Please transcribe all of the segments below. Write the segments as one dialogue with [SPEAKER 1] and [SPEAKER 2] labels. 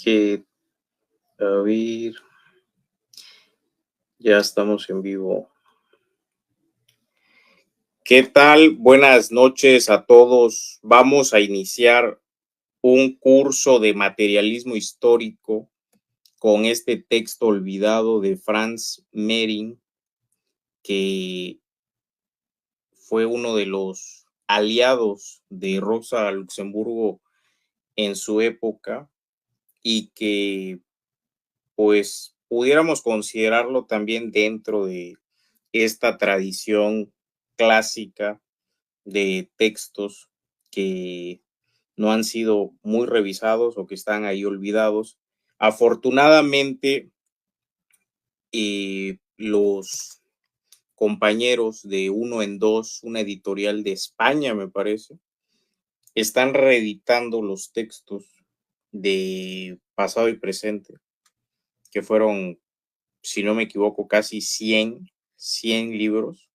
[SPEAKER 1] Que, a ver, ya estamos en vivo. ¿Qué tal? Buenas noches a todos. Vamos a iniciar un curso de materialismo histórico con este texto olvidado de Franz Mehring, que fue uno de los aliados de Rosa Luxemburgo en su época y que pues pudiéramos considerarlo también dentro de esta tradición clásica de textos que no han sido muy revisados o que están ahí olvidados. Afortunadamente, los compañeros de Uno en Dos, una editorial de España, me parece, están reeditando los textos de pasado y presente, que fueron, si no me equivoco, casi 100 libros,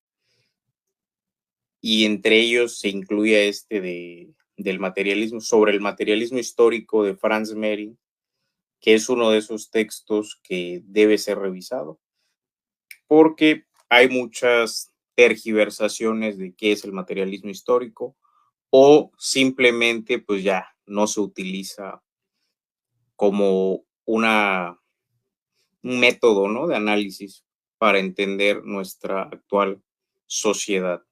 [SPEAKER 1] y entre ellos se incluye del materialismo, sobre el materialismo histórico de Franz Mehring, que es uno de esos textos que debe ser revisado, porque hay muchas tergiversaciones de qué es el materialismo histórico, o simplemente pues ya no se utiliza como un método, ¿no?, de análisis para entender nuestra actual sociedad.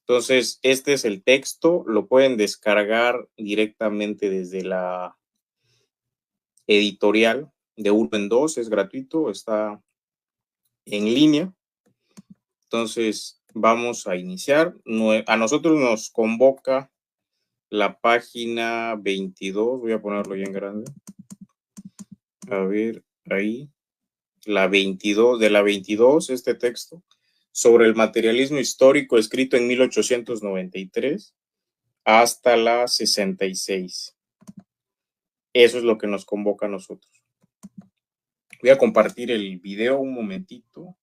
[SPEAKER 1] Entonces, este es el texto, lo pueden descargar directamente desde la editorial de Uno en Dos, es gratuito, está en línea. Entonces, vamos a iniciar. A nosotros nos convoca la página 22, voy a ponerlo ya en grande. A ver, ahí, la 22, de la 22, este texto, sobre el materialismo histórico, escrito en 1893 hasta la 66. Eso es lo que nos convoca a nosotros. Voy a compartir el video un momentito.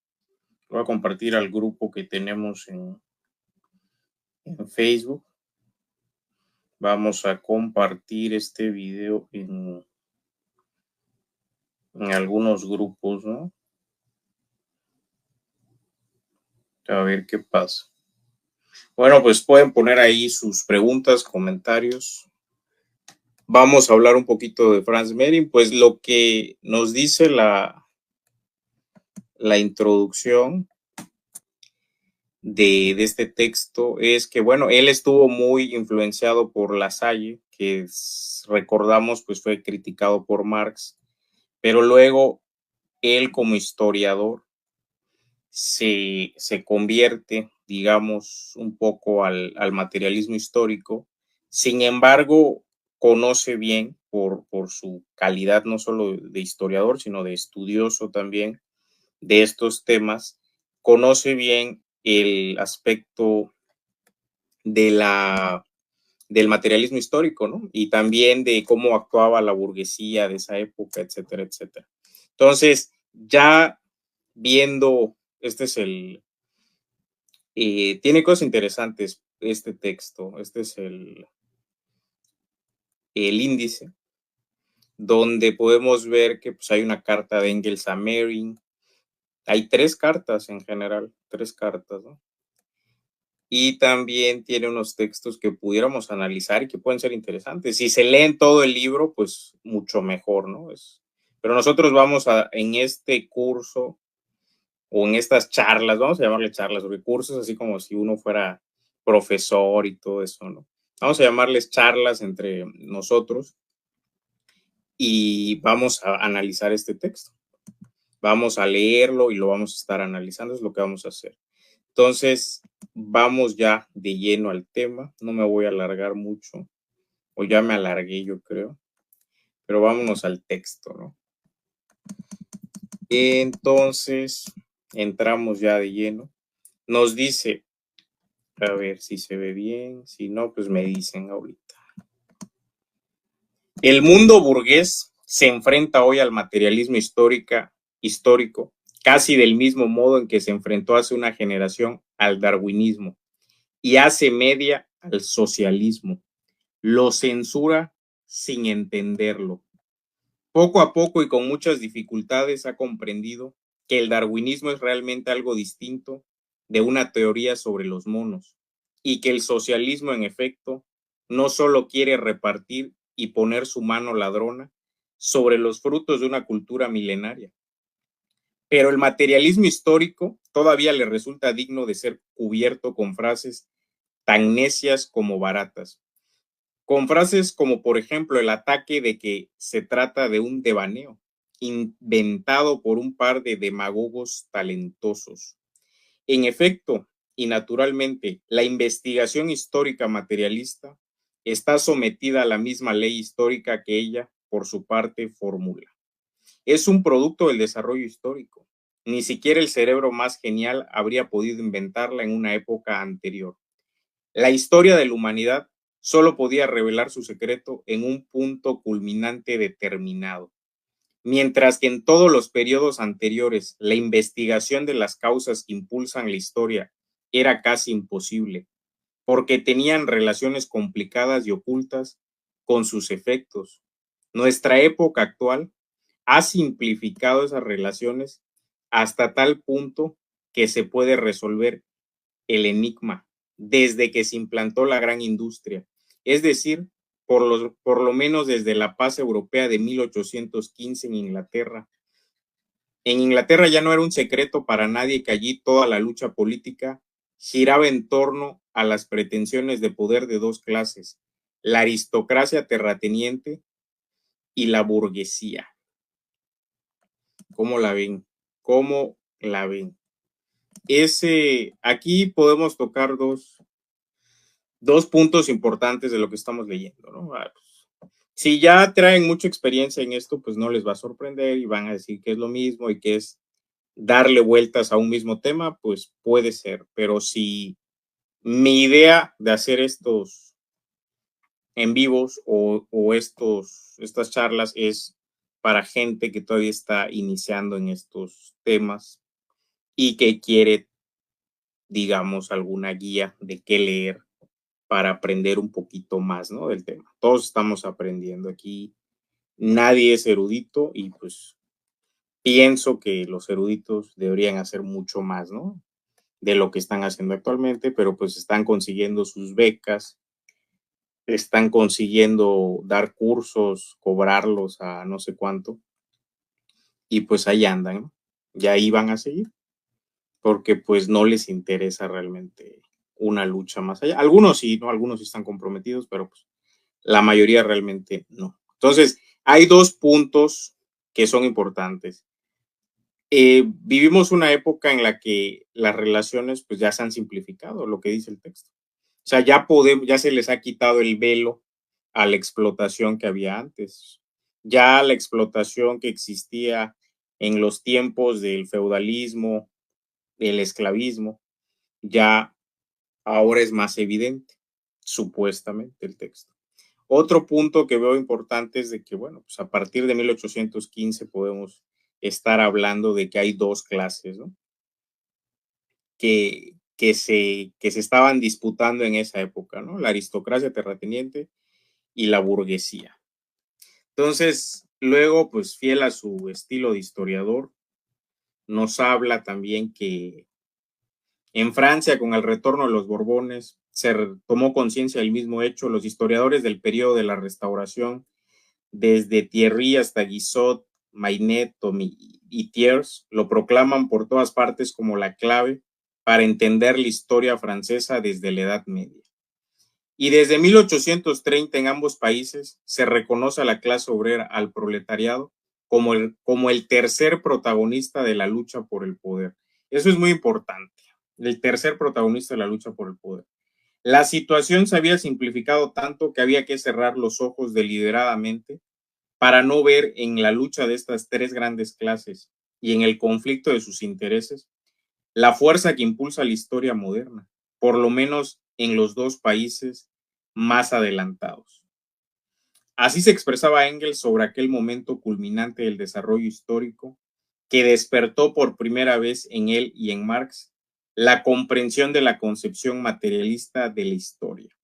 [SPEAKER 1] Voy a compartir al grupo que tenemos en Facebook. Vamos a compartir este video en algunos grupos, ¿no? A ver qué pasa. Bueno, pues pueden poner ahí sus preguntas, comentarios. Vamos a hablar un poquito de Franz Mehring, pues lo que nos dice la introducción de este texto es que, bueno, él estuvo muy influenciado por La Salle, que recordamos pues fue criticado por Marx, pero luego él como historiador se convierte, digamos, un poco al materialismo histórico. Sin embargo, conoce bien por su calidad no solo de historiador, sino de estudioso también de estos temas, conoce bien el aspecto del materialismo histórico, ¿no? Y también de cómo actuaba la burguesía de esa época, etcétera, etcétera. Entonces, ya viendo, tiene cosas interesantes este texto, este es el índice, donde podemos ver que pues, hay una carta de Engels a Mehring, hay 3 cartas en general, 3 cartas, ¿no? Y también tiene unos textos que pudiéramos analizar y que pueden ser interesantes. Si se leen todo el libro, pues mucho mejor, ¿no? Pero nosotros en este curso o en estas charlas, vamos a llamarle charlas, porque cursos así como si uno fuera profesor y todo eso, ¿no? Vamos a llamarles charlas entre nosotros y vamos a analizar este texto. Vamos a leerlo y lo vamos a estar analizando, es lo que vamos a hacer. Entonces, vamos ya de lleno al tema. No me voy a alargar mucho, o ya me alargué, yo creo, pero vámonos al texto, ¿no? Entonces, entramos ya de lleno. Nos dice, a ver si se ve bien, si no, pues me dicen ahorita. El mundo burgués se enfrenta hoy al materialismo histórico, casi del mismo modo en que se enfrentó hace una generación al darwinismo y hace media al socialismo. Lo censura sin entenderlo. Poco a poco y con muchas dificultades ha comprendido que el darwinismo es realmente algo distinto de una teoría sobre los monos y que el socialismo, en efecto, no solo quiere repartir y poner su mano ladrona sobre los frutos de una cultura milenaria, pero el materialismo histórico todavía le resulta digno de ser cubierto con frases tan necias como baratas, con frases como, por ejemplo, el ataque de que se trata de un devaneo inventado por un par de demagogos talentosos. En efecto, y naturalmente, la investigación histórica materialista está sometida a la misma ley histórica que ella, por su parte, formula. Es un producto del desarrollo histórico. Ni siquiera el cerebro más genial habría podido inventarla en una época anterior. La historia de la humanidad solo podía revelar su secreto en un punto culminante determinado, mientras que en todos los periodos anteriores la investigación de las causas que impulsan la historia era casi imposible, porque tenían relaciones complicadas y ocultas con sus efectos. Nuestra época actual ha simplificado esas relaciones hasta tal punto que se puede resolver el enigma desde que se implantó la gran industria, es decir, por lo menos desde la paz europea de 1815 en Inglaterra. En Inglaterra ya no era un secreto para nadie que allí toda la lucha política giraba en torno a las pretensiones de poder de dos clases, la aristocracia terrateniente y la burguesía. ¿Cómo la ven? ¿Cómo la ven? Aquí podemos tocar dos puntos importantes de lo que estamos leyendo, ¿no? Si ya traen mucha experiencia en esto, pues no les va a sorprender y van a decir que es lo mismo y que es darle vueltas a un mismo tema, pues puede ser, pero si mi idea de hacer estos en vivos o estas charlas es para gente que todavía está iniciando en estos temas y que quiere, digamos, alguna guía de qué leer para aprender un poquito más, ¿no? Del tema. Todos estamos aprendiendo aquí, nadie es erudito y pues pienso que los eruditos deberían hacer mucho más, ¿no? De lo que están haciendo actualmente, pero pues están consiguiendo sus becas, están consiguiendo dar cursos, cobrarlos a no sé cuánto, y pues ahí andan, ¿no? Y ahí van a seguir, porque pues no les interesa realmente una lucha más allá. Algunos sí, ¿no? Algunos sí están comprometidos, pero pues la mayoría realmente no. Entonces, hay dos puntos que son importantes. Vivimos una época en la que las relaciones pues ya se han simplificado, lo que dice el texto. O sea, ya se les ha quitado el velo a la explotación que había antes. Ya la explotación que existía en los tiempos del feudalismo, del esclavismo, ya ahora es más evidente, supuestamente, el texto. Otro punto que veo importante es de que, bueno, pues a partir de 1815 podemos estar hablando de que hay dos clases, ¿no? Que se estaban disputando en esa época, ¿no? La aristocracia terrateniente y la burguesía. Entonces, luego, pues fiel a su estilo de historiador, nos habla también que en Francia, con el retorno de los Borbones, se tomó conciencia del mismo hecho. Los historiadores del periodo de la Restauración, desde Thierry hasta Guizot, Mainet y Thiers, lo proclaman por todas partes como la clave para entender la historia francesa desde la Edad Media. Y desde 1830 en ambos países se reconoce a la clase obrera, al proletariado, como el tercer protagonista de la lucha por el poder. Eso es muy importante, el tercer protagonista de la lucha por el poder. La situación se había simplificado tanto que había que cerrar los ojos deliberadamente para no ver en la lucha de estas tres grandes clases y en el conflicto de sus intereses la fuerza que impulsa la historia moderna, por lo menos en los dos países más adelantados. Así se expresaba Engels sobre aquel momento culminante del desarrollo histórico que despertó por primera vez en él y en Marx la comprensión de la concepción materialista de la historia.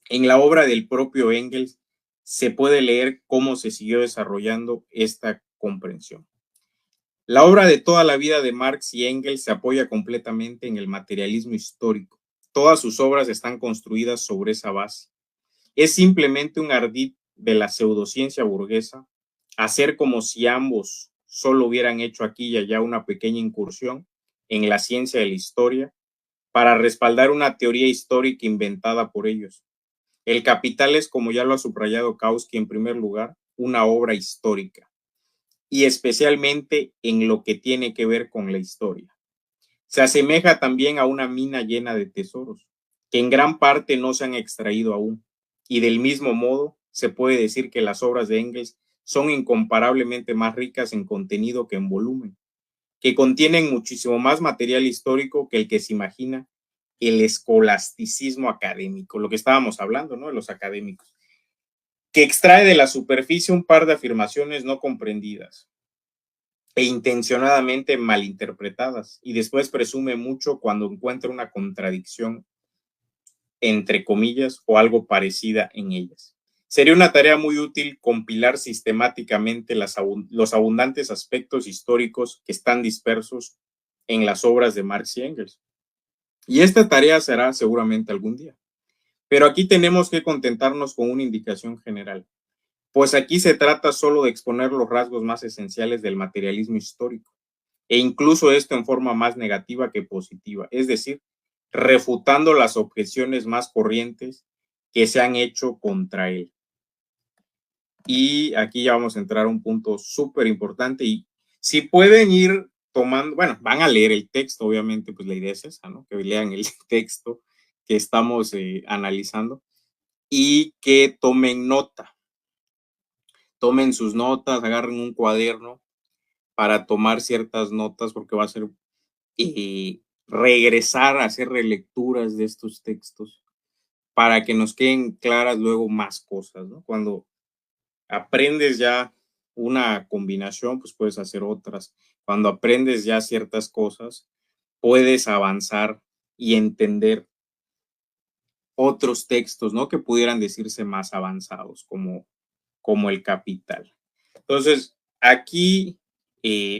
[SPEAKER 1] En la obra del propio Engels se puede leer cómo se siguió desarrollando esta comprensión. La obra de toda la vida de Marx y Engels se apoya completamente en el materialismo histórico. Todas sus obras están construidas sobre esa base. Es simplemente un ardid de la pseudociencia burguesa, hacer como si ambos solo hubieran hecho aquí y allá una pequeña incursión en la ciencia de la historia para respaldar una teoría histórica inventada por ellos. El Capital es, como ya lo ha subrayado Kautsky, en primer lugar, una obra histórica, y especialmente en lo que tiene que ver con la historia. Se asemeja también a una mina llena de tesoros, que en gran parte no se han extraído aún, y del mismo modo se puede decir que las obras de Engels son incomparablemente más ricas en contenido que en volumen, que contienen muchísimo más material histórico que el que se imagina el escolasticismo académico, lo que estábamos hablando, ¿no? De los académicos, que extrae de la superficie un par de afirmaciones no comprendidas e intencionadamente malinterpretadas, y después presume mucho cuando encuentra una contradicción, entre comillas, o algo parecida en ellas. Sería una tarea muy útil compilar sistemáticamente los abundantes aspectos históricos que están dispersos en las obras de Marx y Engels. Y esta tarea será seguramente algún día. Pero aquí tenemos que contentarnos con una indicación general, pues aquí se trata solo de exponer los rasgos más esenciales del materialismo histórico, e incluso esto en forma más negativa que positiva, es decir, refutando las objeciones más corrientes que se han hecho contra él. Y aquí ya vamos a entrar a un punto súper importante, y si pueden ir tomando, bueno, van a leer el texto, obviamente, pues la idea es esa, ¿no? Que lean el texto que estamos analizando y que tomen sus notas, agarren un cuaderno para tomar ciertas notas, porque va a ser regresar a hacer relecturas de estos textos para que nos queden claras luego más cosas, ¿no? Cuando aprendes ya una combinación, pues puedes hacer otras. Cuando aprendes ya ciertas cosas, puedes avanzar y entender otros textos, ¿no? Que pudieran decirse más avanzados, como el Capital. Entonces, aquí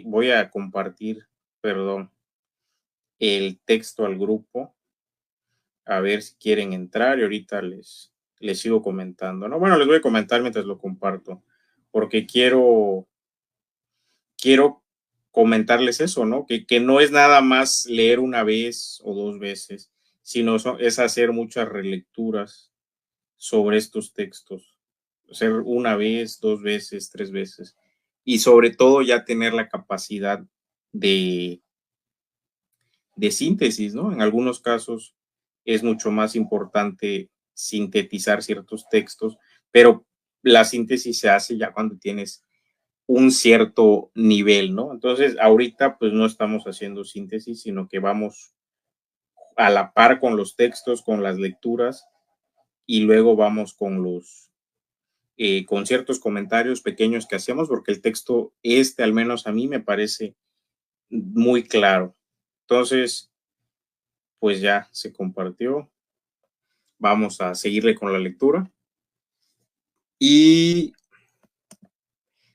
[SPEAKER 1] voy a compartir, perdón, el texto al grupo, a ver si quieren entrar, y ahorita les sigo comentando, ¿no? Bueno, les voy a comentar mientras lo comparto, porque quiero comentarles eso, ¿no? Que no es nada más leer una vez o dos veces, sino es hacer muchas relecturas sobre estos textos, hacer una vez, dos veces, tres veces, y sobre todo ya tener la capacidad de, de síntesis, ¿no? En algunos casos es mucho más importante sintetizar ciertos textos, pero la síntesis se hace ya cuando tienes un cierto nivel, ¿no? Entonces, ahorita pues no estamos haciendo síntesis, sino que vamos a la par con los textos, con las lecturas, y luego vamos con ciertos comentarios pequeños que hacemos, porque el texto, al menos a mí, me parece muy claro. Entonces, pues ya se compartió. Vamos a seguirle con la lectura. Y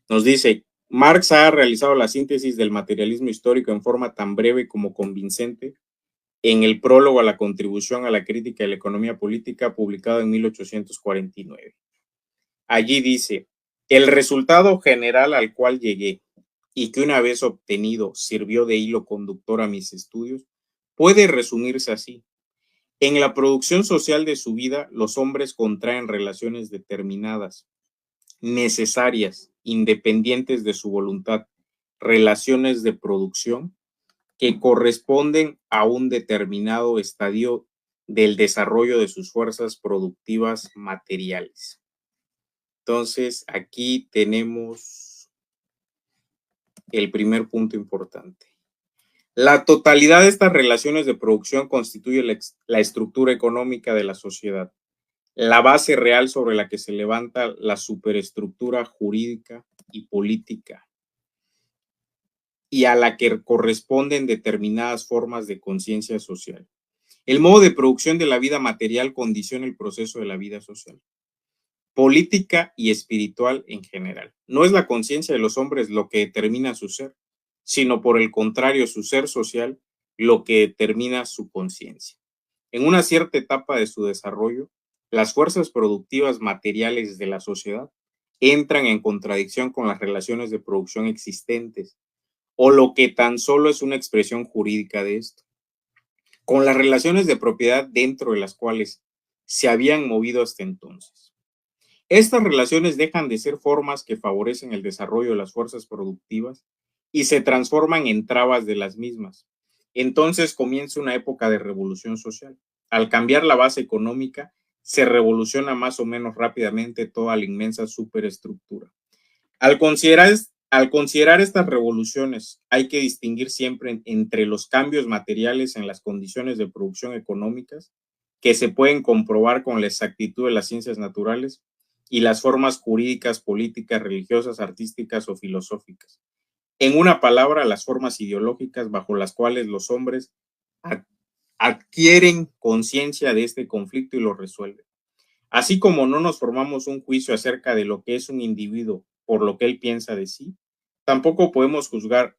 [SPEAKER 1] nos dice, Marx ha realizado la síntesis del materialismo histórico en forma tan breve como convincente en el prólogo a la contribución a la crítica de la economía política publicado en 1849. Allí dice, el resultado general al cual llegué y que una vez obtenido sirvió de hilo conductor a mis estudios, puede resumirse así. En la producción social de su vida, los hombres contraen relaciones determinadas, necesarias, independientes de su voluntad, relaciones de producción que corresponden a un determinado estadio del desarrollo de sus fuerzas productivas materiales. Entonces, aquí tenemos el primer punto importante. La totalidad de estas relaciones de producción constituye la estructura económica de la sociedad, la base real sobre la que se levanta la superestructura jurídica y política, y a la que corresponden determinadas formas de conciencia social. El modo de producción de la vida material condiciona el proceso de la vida social. política y espiritual en general. No es la conciencia de los hombres lo que determina su ser, sino por el contrario, su ser social lo que determina su conciencia. En una cierta etapa de su desarrollo, las fuerzas productivas materiales de la sociedad entran en contradicción con las relaciones de producción existentes, o lo que tan solo es una expresión jurídica de esto, con las relaciones de propiedad dentro de las cuales se habían movido hasta entonces. Estas relaciones dejan de ser formas que favorecen el desarrollo de las fuerzas productivas y se transforman en trabas de las mismas. Entonces comienza una época de revolución social. Al cambiar la base económica, se revoluciona más o menos rápidamente toda la inmensa superestructura. Al considerar estas revoluciones, hay que distinguir siempre entre los cambios materiales en las condiciones de producción económicas, que se pueden comprobar con la exactitud de las ciencias naturales, y las formas jurídicas, políticas, religiosas, artísticas o filosóficas. En una palabra, las formas ideológicas bajo las cuales los hombres adquieren conciencia de este conflicto y lo resuelven. Así como no nos formamos un juicio acerca de lo que es un individuo por lo que él piensa de sí, tampoco podemos juzgar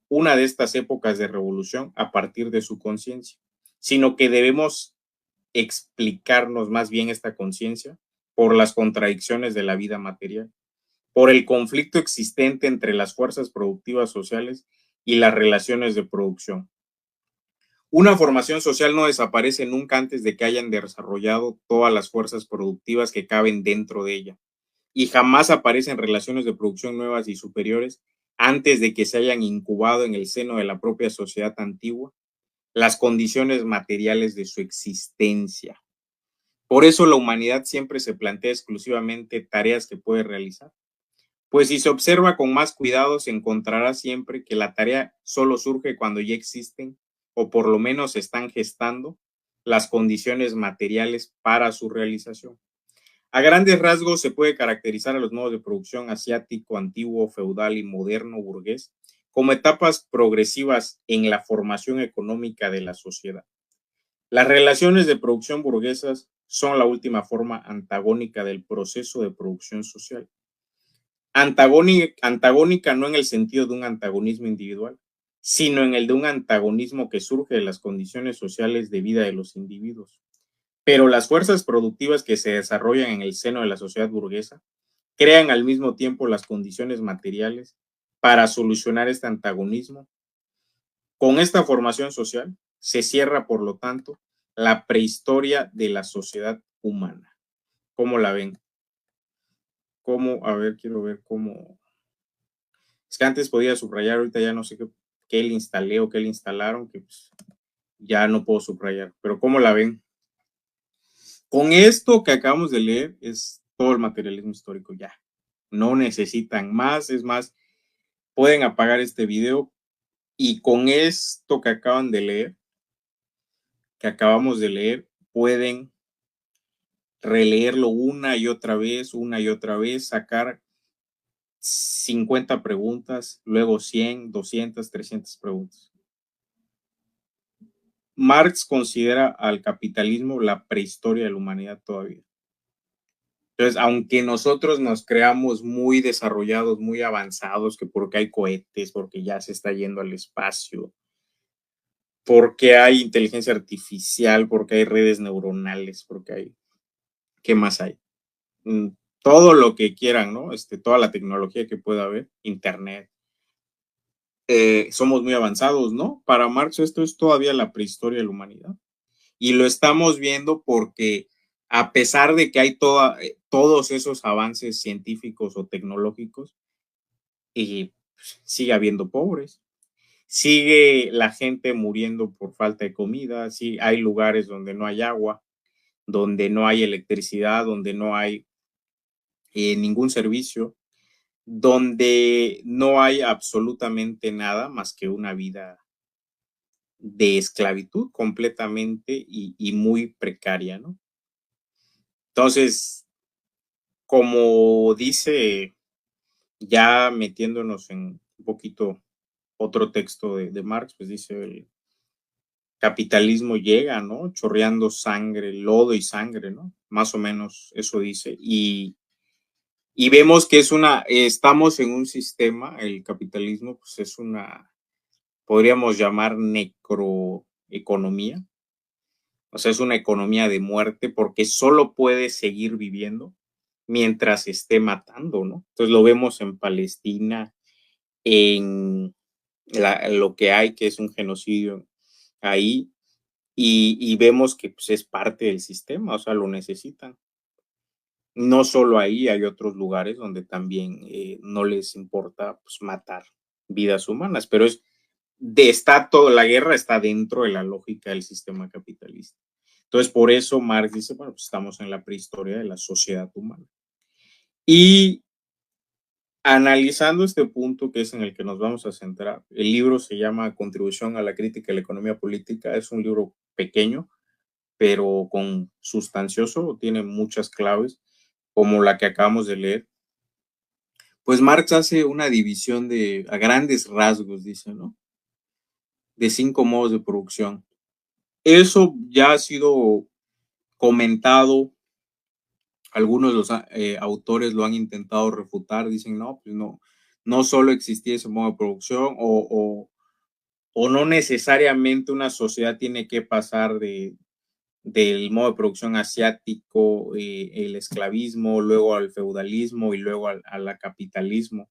[SPEAKER 1] una de estas épocas de revolución a partir de su conciencia, sino que debemos explicarnos más bien esta conciencia por las contradicciones de la vida material, por el conflicto existente entre las fuerzas productivas sociales y las relaciones de producción. Una formación social no desaparece nunca antes de que hayan desarrollado todas las fuerzas productivas que caben dentro de ella, y jamás aparecen relaciones de producción nuevas y superiores antes de que se hayan incubado en el seno de la propia sociedad antigua las condiciones materiales de su existencia. Por eso la humanidad siempre se plantea exclusivamente tareas que puede realizar, pues si se observa con más cuidado se encontrará siempre que la tarea solo surge cuando ya existen, o por lo menos se están gestando, las condiciones materiales para su realización. A grandes rasgos se puede caracterizar a los modos de producción asiático, antiguo, feudal y moderno burgués como etapas progresivas en la formación económica de la sociedad. Las relaciones de producción burguesas son la última forma antagónica del proceso de producción social. Antagónica no en el sentido de un antagonismo individual, sino en el de un antagonismo que surge de las condiciones sociales de vida de los individuos. Pero las fuerzas productivas que se desarrollan en el seno de la sociedad burguesa crean al mismo tiempo las condiciones materiales para solucionar este antagonismo. Con esta formación social se cierra, por lo tanto, la prehistoria de la sociedad humana. ¿Cómo la ven? ¿Cómo? A ver, quiero ver cómo. Es que antes podía subrayar, ahorita ya no sé qué le instalé o qué le instalaron, que pues ya no puedo subrayar. Pero ¿cómo la ven? Con esto que acabamos de leer es todo el materialismo histórico ya. No necesitan más, es más, pueden apagar este video y con esto que acabamos de leer, pueden releerlo una y otra vez, sacar 50 preguntas, luego 100, 200, 300 preguntas. Marx considera al capitalismo la prehistoria de la humanidad todavía. Entonces, aunque nosotros nos creamos muy desarrollados, muy avanzados, que porque hay cohetes, porque ya se está yendo al espacio, porque hay inteligencia artificial, porque hay redes neuronales, porque hay, ¿qué más hay? Todo lo que quieran, ¿no? Toda la tecnología que pueda haber, internet. Somos muy avanzados, ¿no? Para Marx esto es todavía la prehistoria de la humanidad. Y lo estamos viendo porque a pesar de que hay todos esos avances científicos o tecnológicos, y sigue habiendo pobres, sigue la gente muriendo por falta de comida, sí, hay lugares donde no hay agua, donde no hay electricidad, donde no hay ningún servicio, donde no hay absolutamente nada más que una vida de esclavitud completamente y muy precaria, ¿no? Entonces, como dice, ya metiéndonos en un poquito otro texto de Marx, pues dice, capitalismo llega, ¿no? Chorreando sangre, lodo y sangre, ¿no? Más o menos eso dice. Y vemos que estamos en un sistema, el capitalismo, pues es podríamos llamar necroeconomía. O sea, es una economía de muerte porque solo puede seguir viviendo mientras esté matando, ¿no? Entonces lo vemos en Palestina, en lo que hay, que es un genocidio ahí, y vemos que pues, es parte del sistema, o sea, lo necesitan. No solo ahí, hay otros lugares donde también no les importa pues, matar vidas humanas, pero la guerra está dentro de la lógica del sistema capitalista. Entonces, por eso Marx dice, bueno, pues estamos en la prehistoria de la sociedad humana. Y analizando este punto que es en el que nos vamos a centrar, el libro se llama Contribución a la crítica de la economía política, es un libro pequeño, pero sustancioso, tiene muchas claves, como la que acabamos de leer. Pues Marx hace una división a grandes rasgos, dice, ¿no? De 5 modos de producción. Eso ya ha sido comentado, algunos de los autores lo han intentado refutar, dicen, no, pues no solo existía ese modo de producción o no necesariamente una sociedad tiene que pasar del modo de producción asiático, el esclavismo, luego al feudalismo y luego al capitalismo,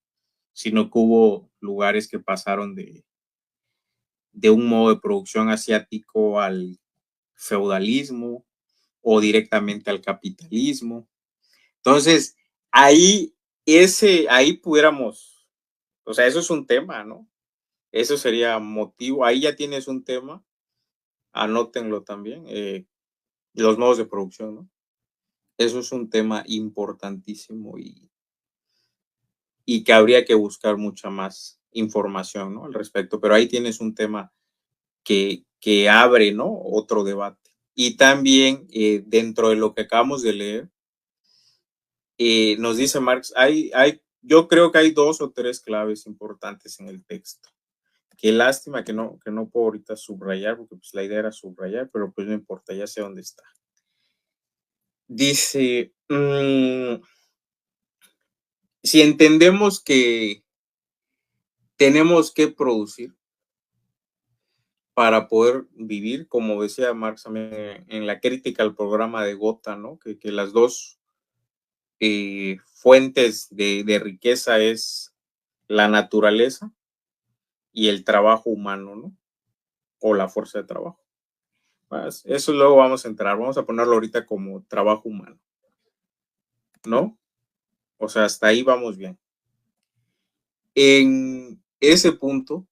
[SPEAKER 1] sino que hubo lugares que pasaron de un modo de producción asiático al feudalismo o directamente al capitalismo. Entonces, ahí pudiéramos, o sea, eso es un tema, ¿no? Eso sería motivo, ahí ya tienes un tema, anótenlo también, los modos de producción, ¿no? Eso es un tema importantísimo y que habría que buscar mucha más información, ¿no? Al respecto, pero ahí tienes un tema que abre, ¿no? Otro debate. Y también dentro de lo que acabamos de leer, nos dice Marx, yo creo que hay 2 o 3 claves importantes en el texto. Qué lástima que no puedo ahorita subrayar, porque pues la idea era subrayar, pero pues no importa, ya sé dónde está. Dice, si entendemos que tenemos que producir para poder vivir, como decía Marx en la crítica al programa de Gotha, ¿no? Que las dos fuentes de riqueza es la naturaleza y el trabajo humano, ¿no? O la fuerza de trabajo. Pues eso luego vamos a entrar, vamos a ponerlo ahorita como trabajo humano, ¿no? O sea, hasta ahí vamos bien. En ese punto,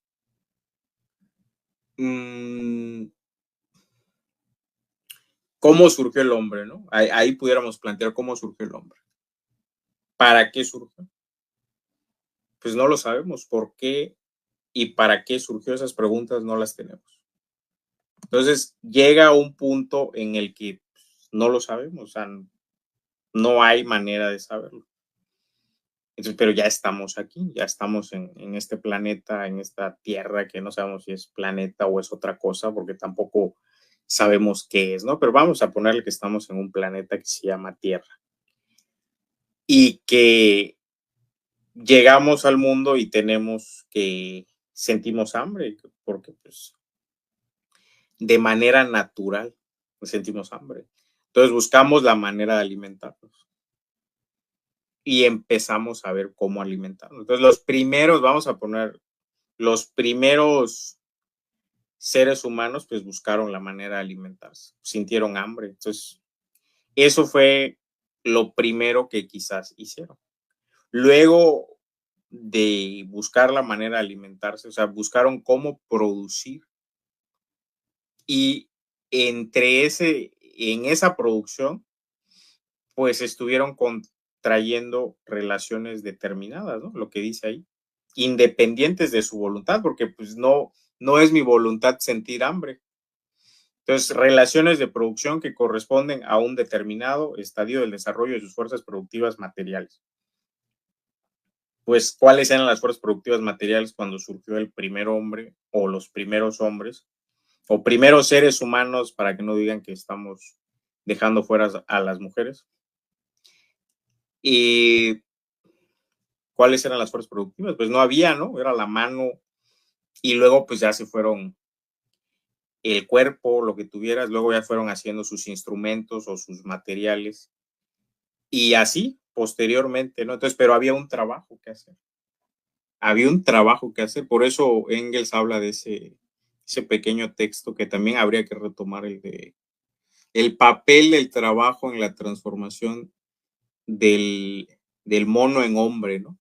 [SPEAKER 1] ¿cómo surgió el hombre, no? Ahí pudiéramos plantear cómo surgió el hombre. ¿Para qué surgió? Pues no lo sabemos. ¿Por qué y para qué surgió? Esas preguntas no las tenemos. Entonces llega un punto en el que no lo sabemos, o sea, no hay manera de saberlo. Entonces, pero ya estamos aquí, ya estamos en este planeta, en esta tierra que no sabemos si es planeta o es otra cosa, porque tampoco sabemos qué es, ¿no? Pero vamos a ponerle que estamos en un planeta que se llama Tierra y que llegamos al mundo y sentimos hambre, porque pues de manera natural sentimos hambre. Entonces buscamos la manera de alimentarnos y empezamos a ver cómo alimentarnos. Entonces los primeros seres humanos pues buscaron la manera de alimentarse, sintieron hambre. Entonces eso fue lo primero que quizás hicieron. Luego de buscar la manera de alimentarse, o sea, buscaron cómo producir y en esa producción, pues estuvieron contrayendo relaciones determinadas, ¿no? Lo que dice ahí, independientes de su voluntad, porque pues no es mi voluntad sentir hambre. Entonces, relaciones de producción que corresponden a un determinado estadio del desarrollo de sus fuerzas productivas materiales. Pues, ¿cuáles eran las fuerzas productivas materiales cuando surgió el primer hombre o los primeros hombres? o primero seres humanos, para que no digan que estamos dejando fuera a las mujeres. Y ¿cuáles eran las fuerzas productivas? Pues no había, ¿no? Era la mano, y luego pues ya se fueron el cuerpo, lo que tuvieras, luego ya fueron haciendo sus instrumentos o sus materiales, y así posteriormente, ¿no? Entonces, pero había un trabajo que hacer. Había un trabajo que hacer, por eso Engels habla de ese pequeño texto que también habría que retomar, el de el papel del trabajo en la transformación del mono en hombre, ¿no?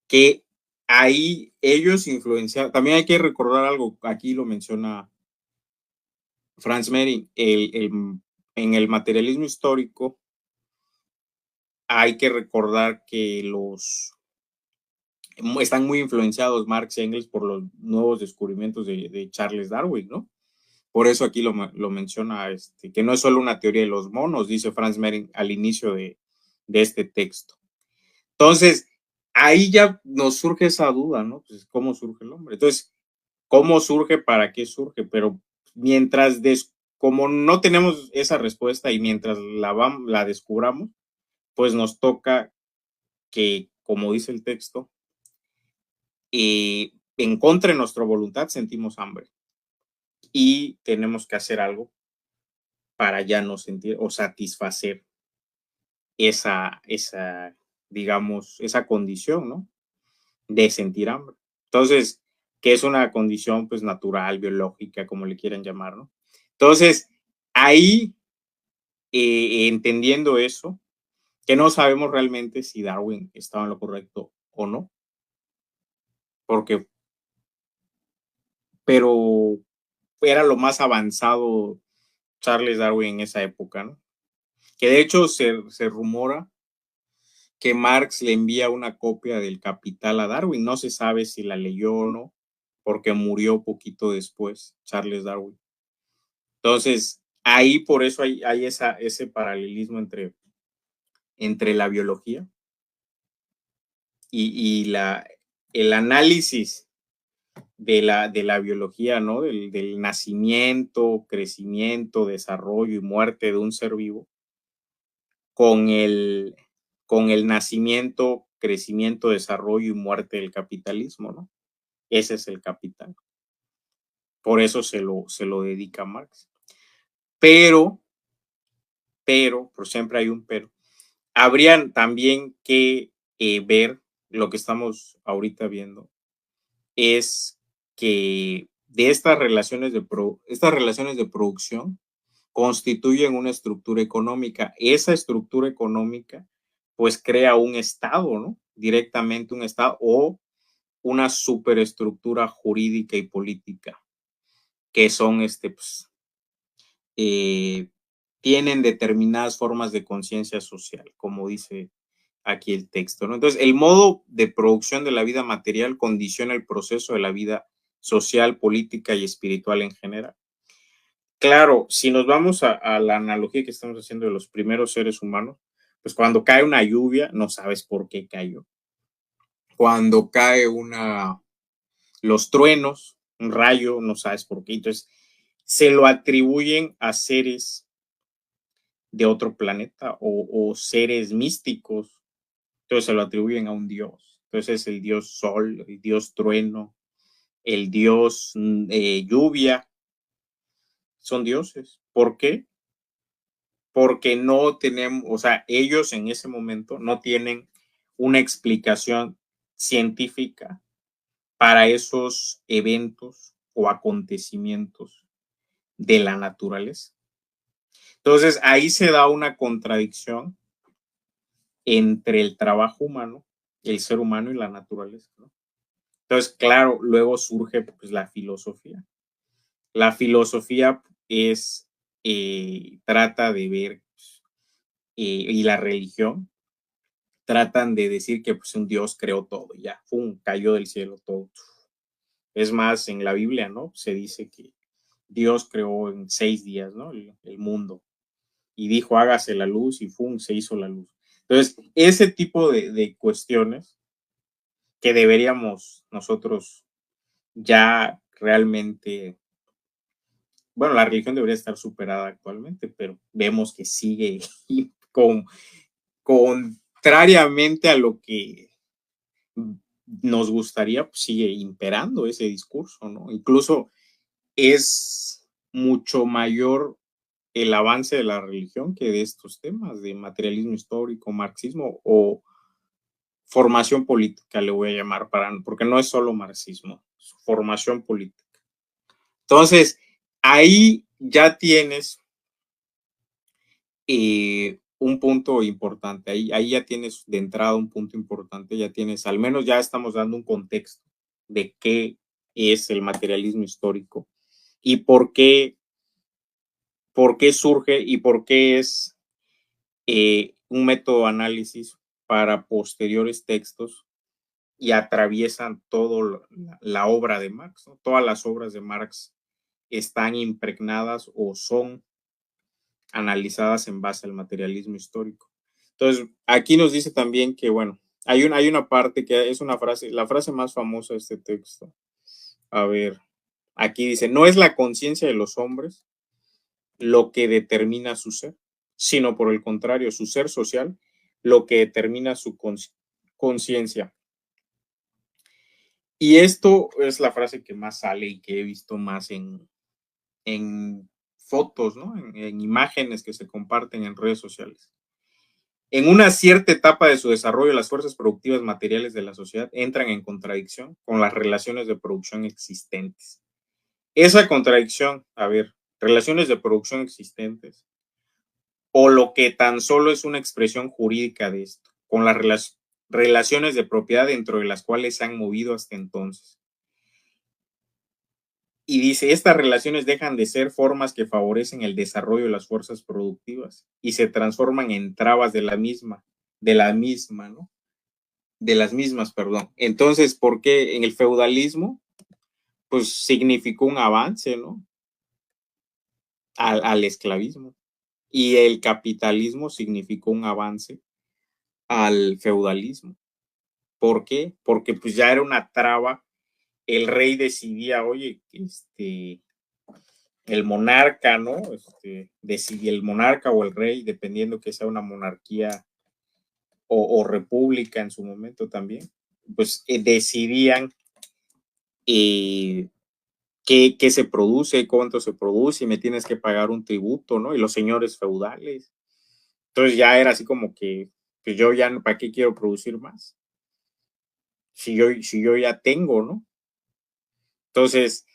[SPEAKER 1] Que ahí ellos influenciaron, también hay que recordar algo, aquí lo menciona Franz Mehring, en el materialismo histórico hay que recordar que están muy influenciados Marx y Engels por los nuevos descubrimientos de Charles Darwin, ¿no? Por eso aquí lo menciona, que no es solo una teoría de los monos, dice Franz Mehring al inicio de este texto. Entonces, ahí ya nos surge esa duda, ¿no? Pues, ¿cómo surge el hombre? Entonces, ¿cómo surge? ¿Para qué surge? Pero mientras, como no tenemos esa respuesta y mientras la descubramos, pues nos toca que, como dice el texto, en contra de nuestra voluntad sentimos hambre y tenemos que hacer algo para ya no sentir o satisfacer esa, digamos, esa condición, ¿no? De sentir hambre. Entonces, que es una condición pues natural, biológica, como le quieran llamar, ¿no? Entonces, ahí, entendiendo eso, que no sabemos realmente si Darwin estaba en lo correcto o no, porque, pero era lo más avanzado Charles Darwin en esa época, ¿no? Que de hecho se rumora que Marx le envía una copia del Capital a Darwin. No se sabe si la leyó o no, porque murió poquito después Charles Darwin. Entonces, ahí por eso hay ese paralelismo entre la biología y el análisis de la biología, ¿no? Del nacimiento, crecimiento, desarrollo y muerte de un ser vivo, con el, con el nacimiento, crecimiento, desarrollo y muerte del capitalismo, ¿no? Ese es el capital. Por eso se lo dedica Marx. Pero, por siempre hay un pero. Habrían también que ver lo que estamos ahorita viendo, es que de estas relaciones de producción constituyen una estructura económica. Esa estructura económica pues crea un Estado, ¿no? Directamente un Estado o una superestructura jurídica y política que son, pues, tienen determinadas formas de conciencia social, como dice aquí el texto, ¿no? Entonces, el modo de producción de la vida material condiciona el proceso de la vida social, política y espiritual en general. Claro, si nos vamos a la analogía que estamos haciendo de los primeros seres humanos, pues cuando cae una lluvia, no sabes por qué cayó. Cuando cae los truenos, un rayo, no sabes por qué. Entonces, se lo atribuyen a seres de otro planeta o seres místicos. Entonces se lo atribuyen a un dios. Entonces el dios sol, el dios trueno, el dios lluvia, son dioses. ¿Por qué? Porque no tenemos, o sea, ellos en ese momento no tienen una explicación científica para esos eventos o acontecimientos de la naturaleza. Entonces ahí se da una contradicción entre el trabajo humano, el ser humano y la naturaleza, ¿no? Entonces, claro, luego surge pues la filosofía. La filosofía trata de ver, y la religión tratan de decir que pues un Dios creó todo, ya, ¡pum!, cayó del cielo todo. Es más, en la Biblia, ¿no? Se dice que Dios creó en 6 días, ¿no? El mundo. Y dijo, hágase la luz, y ¡pum!, se hizo la luz. Entonces, ese tipo de cuestiones que deberíamos nosotros ya realmente bueno, la religión debería estar superada actualmente, pero vemos que sigue con, contrariamente a lo que nos gustaría, pues sigue imperando ese discurso, ¿no? Incluso es mucho mayor el avance de la religión que de estos temas de materialismo histórico, marxismo o formación política, le voy a llamar, porque no es solo marxismo, es formación política. Entonces, ahí ya tienes un punto importante, ahí ya tienes de entrada un punto importante, ya tienes, al menos ya estamos dando un contexto de qué es el materialismo histórico y por qué surge y por qué es un método de análisis para posteriores textos y atraviesan toda la obra de Marx, ¿no? Todas las obras de Marx están impregnadas o son analizadas en base al materialismo histórico. Entonces, aquí nos dice también que, bueno, hay una parte que es una frase, la frase más famosa de este texto. A ver, aquí dice, no es la conciencia de los hombres lo que determina su ser, sino por el contrario, su ser social, lo que determina su conciencia. Y esto es la frase que más sale y que he visto más en fotos, ¿no? En imágenes que se comparten en redes sociales. En una cierta etapa de su desarrollo, las fuerzas productivas materiales de la sociedad entran en contradicción con las relaciones de producción existentes. Esa contradicción, a ver, relaciones de producción existentes, o lo que tan solo es una expresión jurídica de esto, con las relaciones de propiedad dentro de las cuales se han movido hasta entonces. Y dice, estas relaciones dejan de ser formas que favorecen el desarrollo de las fuerzas productivas y se transforman en trabas de la misma, ¿no? De las mismas, perdón. Entonces, ¿por qué en el feudalismo? Pues significó un avance, ¿no? Al esclavismo. Y el capitalismo significó un avance al feudalismo. ¿Por qué? Porque pues ya era una traba. El rey decidía, oye, el monarca, ¿no? Decidía el monarca o el rey, dependiendo que sea una monarquía o república en su momento también, pues decidían qué se produce, cuánto se produce, y me tienes que pagar un tributo, ¿no? Y los señores feudales. Entonces ya era así como que pues yo ya, ¿para qué quiero producir más? Si yo ya tengo, ¿no? Entonces,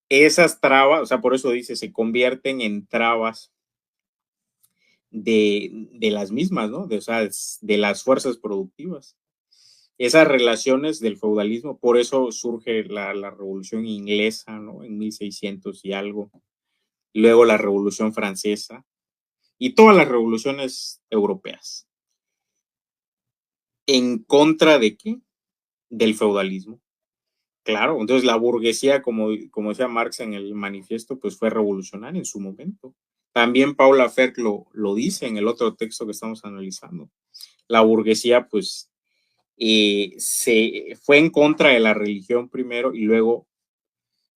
[SPEAKER 1] esas trabas, o sea, por eso dice, se convierten en trabas de las mismas, ¿no? O sea, de las fuerzas productivas. Esas relaciones del feudalismo, por eso surge la Revolución Inglesa, ¿no? En 1600 y algo. Luego la Revolución Francesa y todas las revoluciones europeas. ¿En contra de qué? Del feudalismo. Claro, entonces la burguesía, como decía Marx en el manifiesto, pues fue revolucionaria en su momento. También Paula Ferk lo dice en el otro texto que estamos analizando. La burguesía, pues, se fue en contra de la religión primero y luego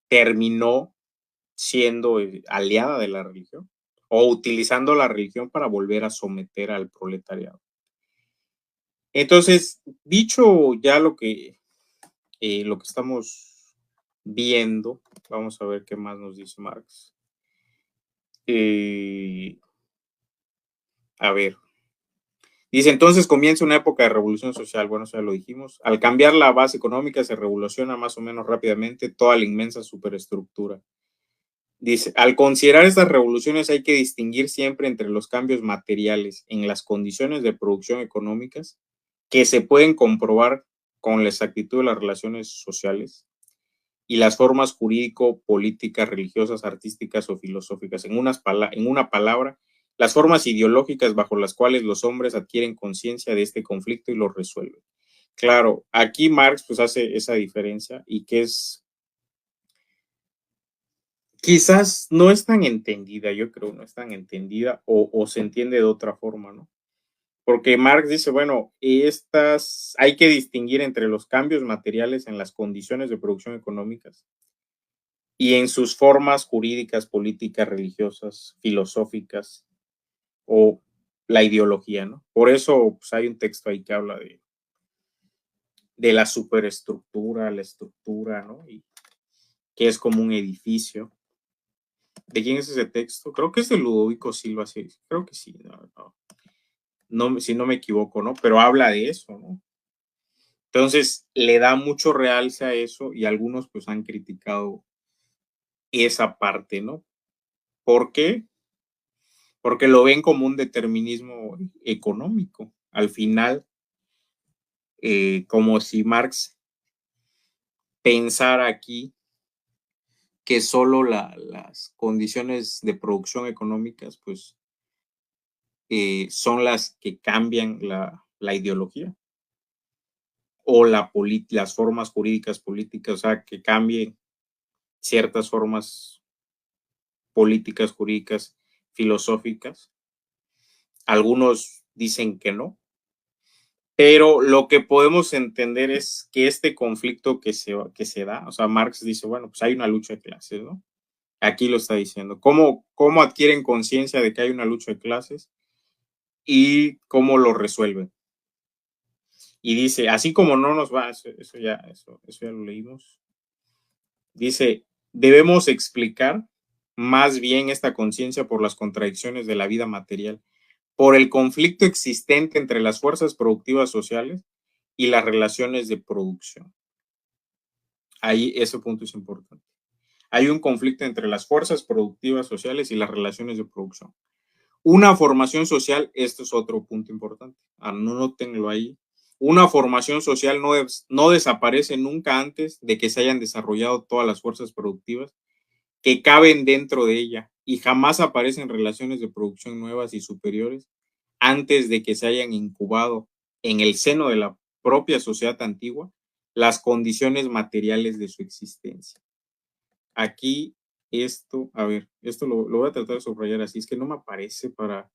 [SPEAKER 1] terminó siendo aliada de la religión o utilizando la religión para volver a someter al proletariado. Entonces, dicho ya lo que estamos viendo, vamos a ver qué más nos dice Marx. A ver, dice, entonces comienza una época de revolución social, bueno, ya lo dijimos. Al cambiar la base económica se revoluciona más o menos rápidamente toda la inmensa superestructura. Dice, al considerar estas revoluciones hay que distinguir siempre entre los cambios materiales en las condiciones de producción económicas que se pueden comprobar con la exactitud de las relaciones sociales y las formas jurídico, políticas, religiosas, artísticas o filosóficas. En una palabra, las formas ideológicas bajo las cuales los hombres adquieren conciencia de este conflicto y lo resuelven. Claro, aquí Marx pues hace esa diferencia y que es quizás no es tan entendida, yo creo, no es tan entendida o se entiende de otra forma, ¿no? Porque Marx dice, bueno, hay que distinguir entre los cambios materiales en las condiciones de producción económicas y en sus formas jurídicas, políticas, religiosas, filosóficas o la ideología, ¿no? Por eso pues, hay un texto ahí que habla de la superestructura, la estructura, ¿no? Y que es como un edificio. ¿De quién es ese texto? Creo que es de Ludovico Silva, sí, creo que sí, no, si no me equivoco, ¿no? Pero habla de eso, ¿no? Entonces, le da mucho realce a eso y algunos pues han criticado esa parte, ¿no? ¿Por qué? Porque lo ven como un determinismo económico. Al final, como si Marx pensara aquí que solo las condiciones de producción económicas, pues, son las que cambian la ideología o las formas jurídicas políticas, o sea, que cambien ciertas formas políticas, jurídicas, filosóficas. Algunos dicen que no, pero lo que podemos entender es que este conflicto que se da, o sea, Marx dice, bueno, pues hay una lucha de clases, ¿no? Aquí lo está diciendo. ¿Cómo adquieren conciencia de que hay una lucha de clases y cómo lo resuelven? Y dice, así como no nos va, eso ya lo leímos. Dice, debemos explicar más bien esta conciencia por las contradicciones de la vida material, por el conflicto existente entre las fuerzas productivas sociales y las relaciones de producción. Ahí ese punto es importante. Hay un conflicto entre las fuerzas productivas sociales y las relaciones de producción. Una formación social, esto es otro punto importante, anótenlo ahí. Una formación social no desaparece nunca antes de que se hayan desarrollado todas las fuerzas productivas que caben dentro de ella y jamás aparecen relaciones de producción nuevas y superiores antes de que se hayan incubado en el seno de la propia sociedad antigua las condiciones materiales de su existencia. Aquí esto, a ver, esto lo voy a tratar de subrayar así, es que no me aparece para,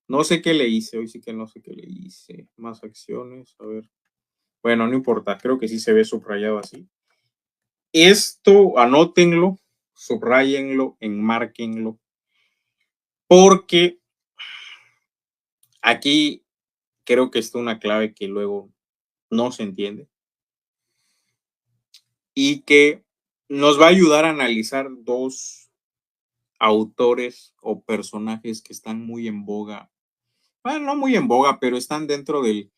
[SPEAKER 1] no sé qué le hice, hoy sí que no sé qué le hice, más acciones, a ver, bueno, no importa, creo que sí se ve subrayado así. Esto anótenlo, subrayenlo, enmárquenlo, porque aquí creo que está una clave que luego no se entiende y que nos va a ayudar a analizar dos autores o personajes que están muy en boga, bueno, no muy en boga, pero están dentro de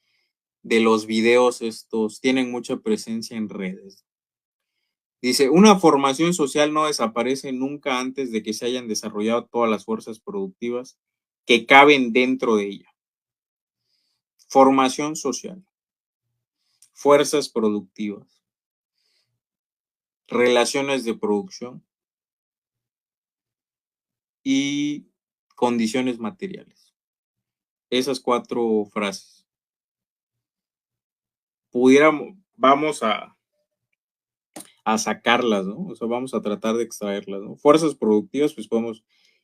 [SPEAKER 1] los videos estos, tienen mucha presencia en redes. Dice, una formación social no desaparece nunca antes de que se hayan desarrollado todas las fuerzas productivas que caben dentro de ella. Formación social, fuerzas productivas, relaciones de producción y condiciones materiales. Esas cuatro frases. Vamos a sacarlas, ¿no? O sea, vamos a tratar de extraerlas, ¿no? Fuerzas productivas, pues podemos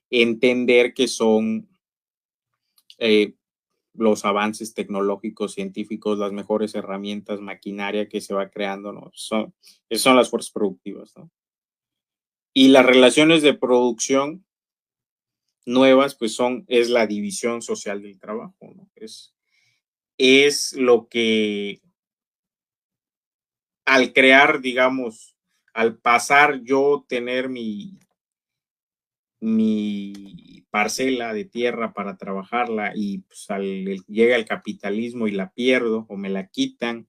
[SPEAKER 1] entender que son eh, los avances tecnológicos, científicos, las mejores herramientas, maquinaria que se va creando, ¿no? Son las fuerzas productivas, ¿no? Y las relaciones de producción nuevas, pues es la división social del trabajo, ¿no? Es lo que al crear, digamos, al pasar yo tener mi parcela de tierra para trabajarla y pues, llega el capitalismo y la pierdo o me la quitan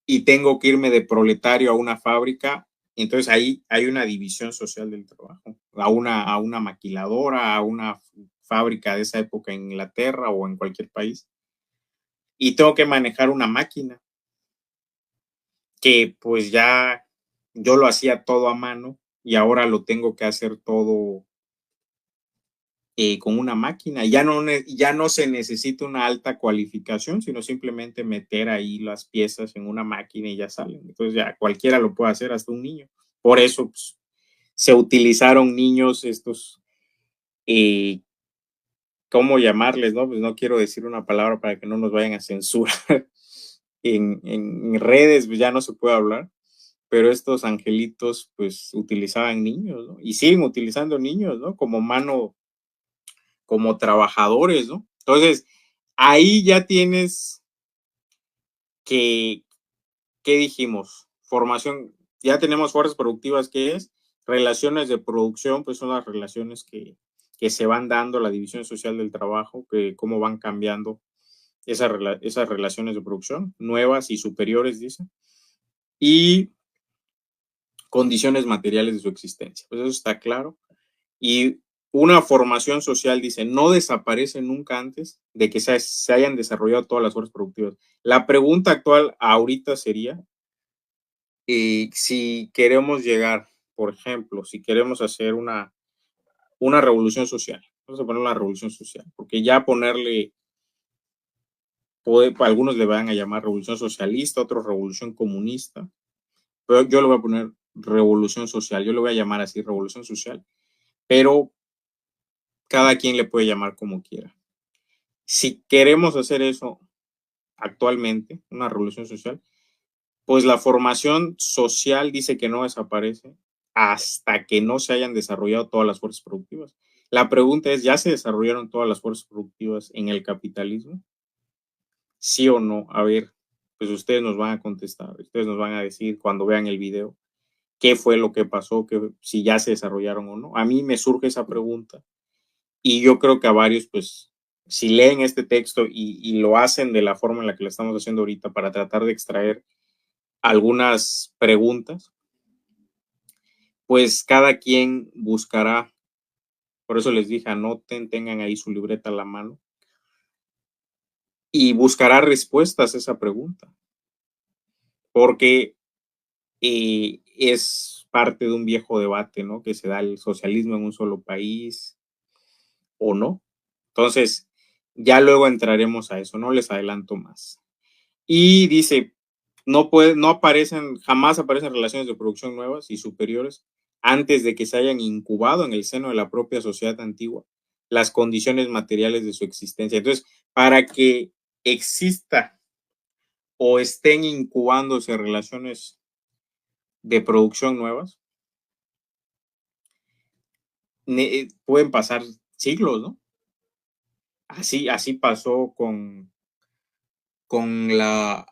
[SPEAKER 1] y tengo que irme de proletario a una fábrica, entonces ahí hay una división social del trabajo, a una maquiladora, a una fábrica de esa época en Inglaterra o en cualquier país, y tengo que manejar una máquina que pues ya yo lo hacía todo a mano y ahora lo tengo que hacer todo con una máquina. Ya no se necesita una alta cualificación, sino simplemente meter ahí las piezas en una máquina y ya salen. Entonces ya cualquiera lo puede hacer, hasta un niño. Por eso pues, se utilizaron niños estos, eh, ¿cómo llamarles? No? Pues no quiero decir una palabra para que no nos vayan a censurar. En redes pues ya no se puede hablar, pero estos angelitos pues utilizaban niños, ¿no? Y siguen utilizando niños, ¿no? Como mano, como trabajadores, ¿no? Entonces, ahí ya tienes que, ¿qué dijimos? Formación, ya tenemos fuerzas productivas, ¿qué es? Relaciones de producción, pues son las relaciones que se van dando, la división social del trabajo, que cómo van cambiando esas relaciones de producción, nuevas y superiores, dice, y condiciones materiales de su existencia. Pues eso está claro. Y una formación social, dice, no desaparece nunca antes de que se hayan desarrollado todas las fuerzas productivas. La pregunta actual ahorita sería, si queremos llegar, por ejemplo, si queremos hacer una revolución social, vamos a poner una revolución social, porque ya ponerle, algunos le van a llamar revolución socialista, otros revolución comunista, pero yo le voy a poner revolución social, yo le voy a llamar así revolución social, pero cada quien le puede llamar como quiera. Si queremos hacer eso actualmente, una revolución social, pues la formación social dice que no desaparece hasta que no se hayan desarrollado todas las fuerzas productivas. La pregunta es, ¿ya se desarrollaron todas las fuerzas productivas en el capitalismo? ¿Sí o no? A ver, pues ustedes nos van a contestar, ustedes nos van a decir cuando vean el video qué fue lo que pasó, si ya se desarrollaron o no. A mí me surge esa pregunta y yo creo que a varios, pues, si leen este texto y lo hacen de la forma en la que lo estamos haciendo ahorita para tratar de extraer algunas preguntas, pues cada quien buscará, por eso les dije, anoten, tengan ahí su libreta a la mano y buscará respuestas a esa pregunta, porque es parte de un viejo debate, ¿no? Que se da el socialismo en un solo país o no. Entonces, ya luego entraremos a eso, no les adelanto más. Y dice, no aparecen, jamás aparecen relaciones de producción nuevas y superiores antes de que se hayan incubado en el seno de la propia sociedad antigua las condiciones materiales de su existencia. Entonces, para que exista o estén incubándose relaciones de producción nuevas, pueden pasar siglos, ¿no? Así pasó con la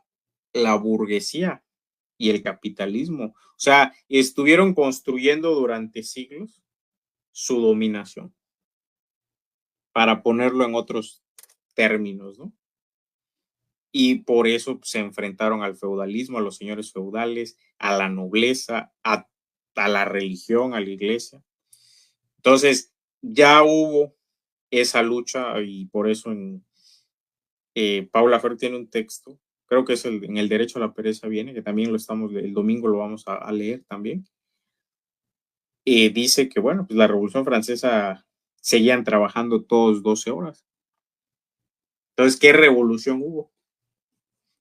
[SPEAKER 1] burguesía y el capitalismo. O sea, estuvieron construyendo durante siglos su dominación, para ponerlo en otros términos, ¿no? Y por eso se enfrentaron al feudalismo, a los señores feudales, a la nobleza, a la religión, a la iglesia. Entonces, ya hubo esa lucha y por eso Paula Fer tiene un texto, creo que es en el derecho a la pereza viene, que también el domingo lo vamos a leer también. Dice que, bueno, pues la Revolución Francesa seguían trabajando todos 12 horas. Entonces, ¿qué revolución hubo?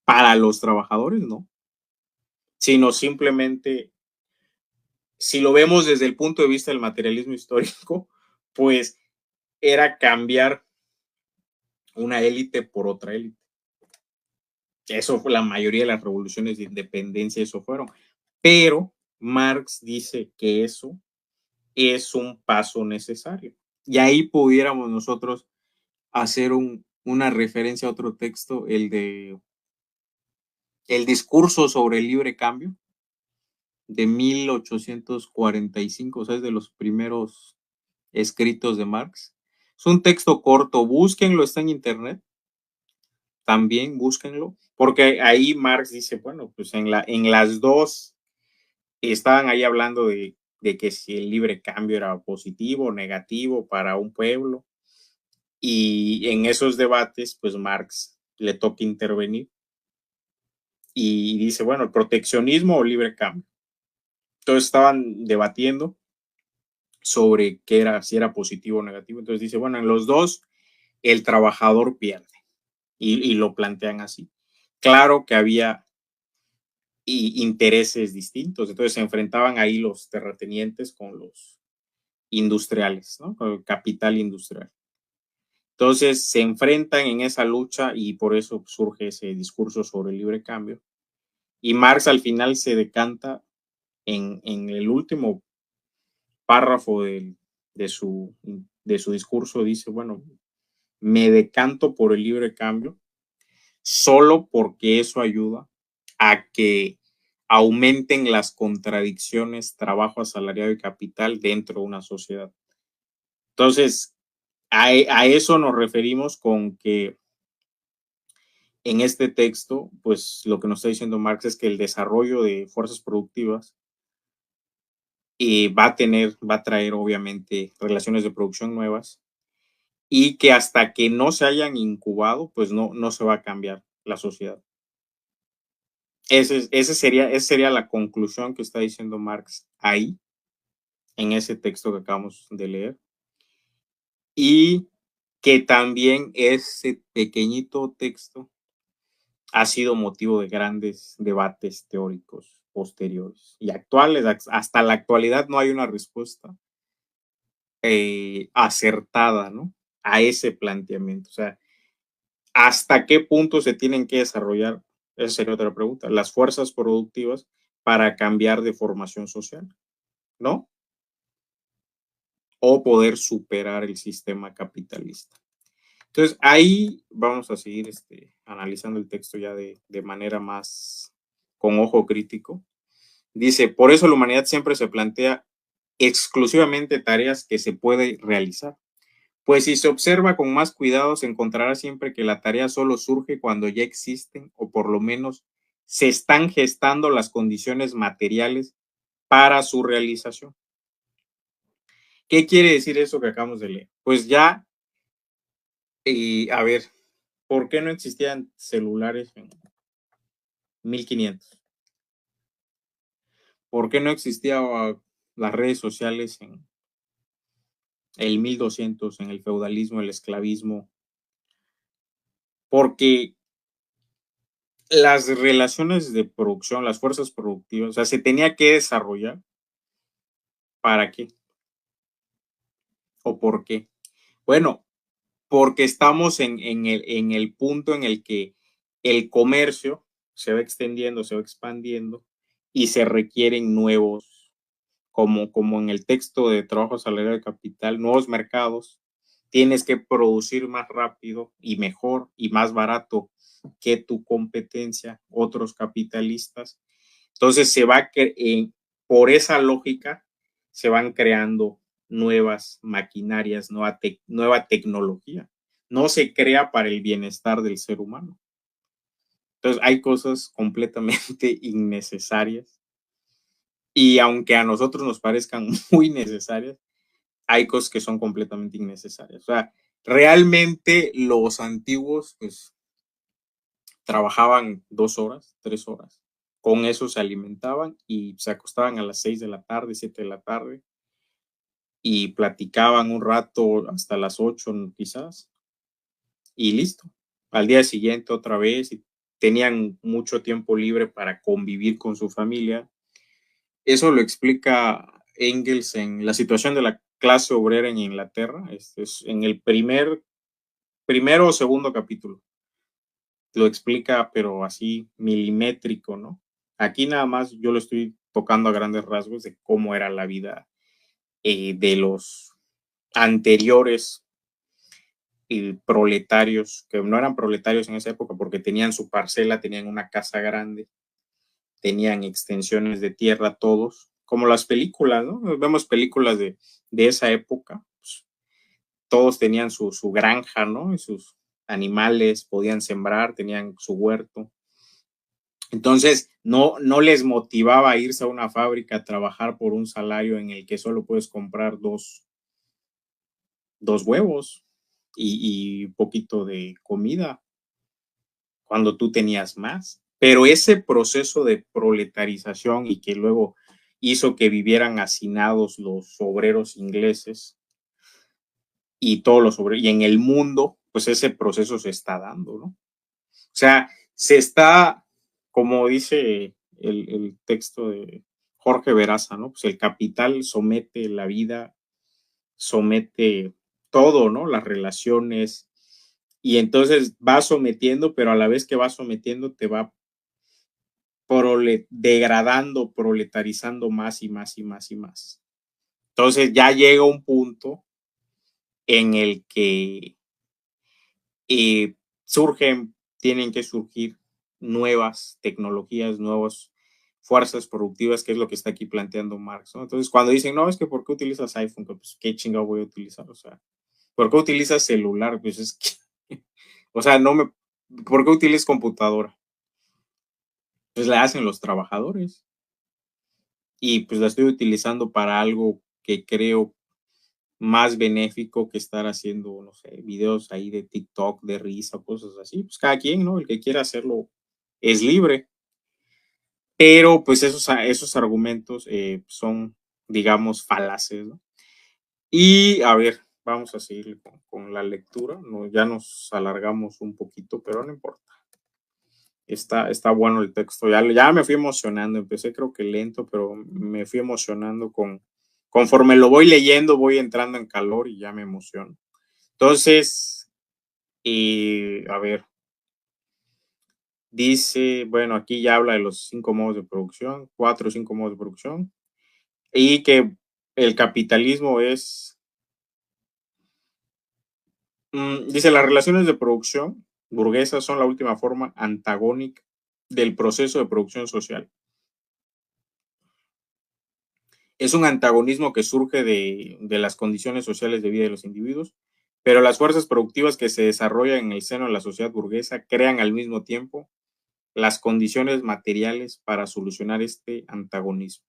[SPEAKER 1] Para los trabajadores, no, sino simplemente, si lo vemos desde el punto de vista del materialismo histórico, pues era cambiar una élite por otra élite. Eso fue la mayoría de las revoluciones de independencia, eso fueron. Pero Marx dice que eso es un paso necesario. Y ahí pudiéramos nosotros hacer una referencia a otro texto, el discurso sobre el libre cambio de 1845, o sea, es de los primeros escritos de Marx. Es un texto corto, búsquenlo, está en internet, también búsquenlo, porque ahí Marx dice, bueno, pues en las dos estaban ahí hablando de que si el libre cambio era positivo o negativo para un pueblo, y en esos debates, pues Marx le toca intervenir y dice, bueno, el proteccionismo o libre cambio. Entonces estaban debatiendo sobre qué era, si era positivo o negativo. Entonces dice, bueno, en los dos el trabajador pierde y lo plantean así. Claro que había intereses distintos, entonces se enfrentaban ahí los terratenientes con los industriales, ¿no? Con el capital industrial. Entonces se enfrentan en esa lucha y por eso surge ese discurso sobre el libre cambio. Y Marx al final se decanta en el último párrafo de su, de su discurso dice, bueno, me decanto por el libre cambio solo porque eso ayuda a que aumenten las contradicciones, trabajo asalariado y capital dentro de una sociedad. Entonces, a eso nos referimos con que en este texto, pues lo que nos está diciendo Marx es que el desarrollo de fuerzas productivas va a traer obviamente relaciones de producción nuevas y que hasta que no se hayan incubado, pues no se va a cambiar la sociedad. Esa sería la conclusión que está diciendo Marx ahí, en ese texto que acabamos de leer. Y que también ese pequeñito texto ha sido motivo de grandes debates teóricos posteriores y actuales. Hasta la actualidad no hay una respuesta acertada, ¿no? A ese planteamiento. O sea, ¿hasta qué punto se tienen que desarrollar? Esa sería otra pregunta. Las fuerzas productivas para cambiar de formación social, ¿no? O poder superar el sistema capitalista. Entonces, ahí vamos a seguir analizando el texto ya de manera más con ojo crítico. Dice, por eso la humanidad siempre se plantea exclusivamente tareas que se puede realizar. Pues si se observa con más cuidado, se encontrará siempre que la tarea solo surge cuando ya existen o por lo menos se están gestando las condiciones materiales para su realización. ¿Qué quiere decir eso que acabamos de leer? Pues ya, a ver, ¿por qué no existían celulares en 1500? ¿Por qué no existían las redes sociales en el 1200, en el feudalismo, el esclavismo? Porque las relaciones de producción, las fuerzas productivas, o sea, se tenía que desarrollar. ¿Para qué? ¿O por qué? Bueno, porque estamos en el punto en el que el comercio se va extendiendo, se va expandiendo y se requieren nuevos, como en el texto de trabajo asalariado de capital, nuevos mercados. Tienes que producir más rápido y mejor y más barato que tu competencia, otros capitalistas. Entonces por esa lógica se van creando nuevas maquinarias, nueva tecnología. No se crea para el bienestar del ser humano. Entonces hay cosas completamente innecesarias y aunque a nosotros nos parezcan muy necesarias, hay cosas que son completamente innecesarias. O sea, realmente los antiguos pues trabajaban 2 horas, 3 horas. Con eso se alimentaban y se acostaban a las 6 de la tarde, 7 de la tarde y platicaban un rato hasta las 8 quizás y listo. Al día siguiente otra vez y tenían mucho tiempo libre para convivir con su familia. Eso lo explica Engels en la situación de la clase obrera en Inglaterra. Es en el primero o segundo capítulo. Lo explica, pero así milimétrico, ¿no? Aquí nada más yo lo estoy tocando a grandes rasgos de cómo era la vida de los anteriores proletarios, que no eran proletarios en esa época porque tenían su parcela, tenían una casa grande, tenían extensiones de tierra todos, como las películas, ¿no? Vemos películas de esa época, pues, todos tenían su granja, ¿no? Y sus animales, podían sembrar, tenían su huerto. Entonces, no les motivaba a irse a una fábrica a trabajar por un salario en el que solo puedes comprar dos huevos y un poquito de comida cuando tú tenías más. Pero ese proceso de proletarización y que luego hizo que vivieran hacinados los obreros ingleses y todos los obreros, y en el mundo, pues ese proceso se está dando, ¿no? O sea, se está, como dice el texto de Jorge Veraza, ¿no? Pues el capital somete la vida, somete todo, ¿no? Las relaciones, y entonces va sometiendo, pero a la vez que va sometiendo te va degradando, proletarizando más y más y más y más. Entonces ya llega un punto en el que surgen, tienen que surgir nuevas tecnologías, nuevas fuerzas productivas, que es lo que está aquí planteando Marx, ¿no? Entonces, cuando dicen, no, es que ¿por qué utilizas iPhone? Pues, ¿qué chingado voy a utilizar? O sea, ¿por qué utilizas celular? Pues es que, o sea, ¿por qué utilizas computadora? Pues la hacen los trabajadores y pues la estoy utilizando para algo que creo más benéfico que estar haciendo, no sé, videos ahí de TikTok, de risa, cosas así. Pues cada quien, ¿no? El que quiera hacerlo es libre, pero pues esos argumentos son, digamos, falaces, ¿no? Y a ver, vamos a seguir con la lectura, ¿no? Ya nos alargamos un poquito, pero no importa. Está bueno el texto, ya me fui emocionando, empecé creo que lento, pero me fui emocionando conforme lo voy leyendo, voy entrando en calor y ya me emociono. Entonces, a ver, dice, bueno, aquí ya habla de los 5 modos de producción, 4 o 5 modos de producción, y que el capitalismo es, dice, las relaciones de producción burguesas son la última forma antagónica del proceso de producción social. Es un antagonismo que surge de las condiciones sociales de vida de los individuos, pero las fuerzas productivas que se desarrollan en el seno de la sociedad burguesa crean al mismo tiempo las condiciones materiales para solucionar este antagonismo.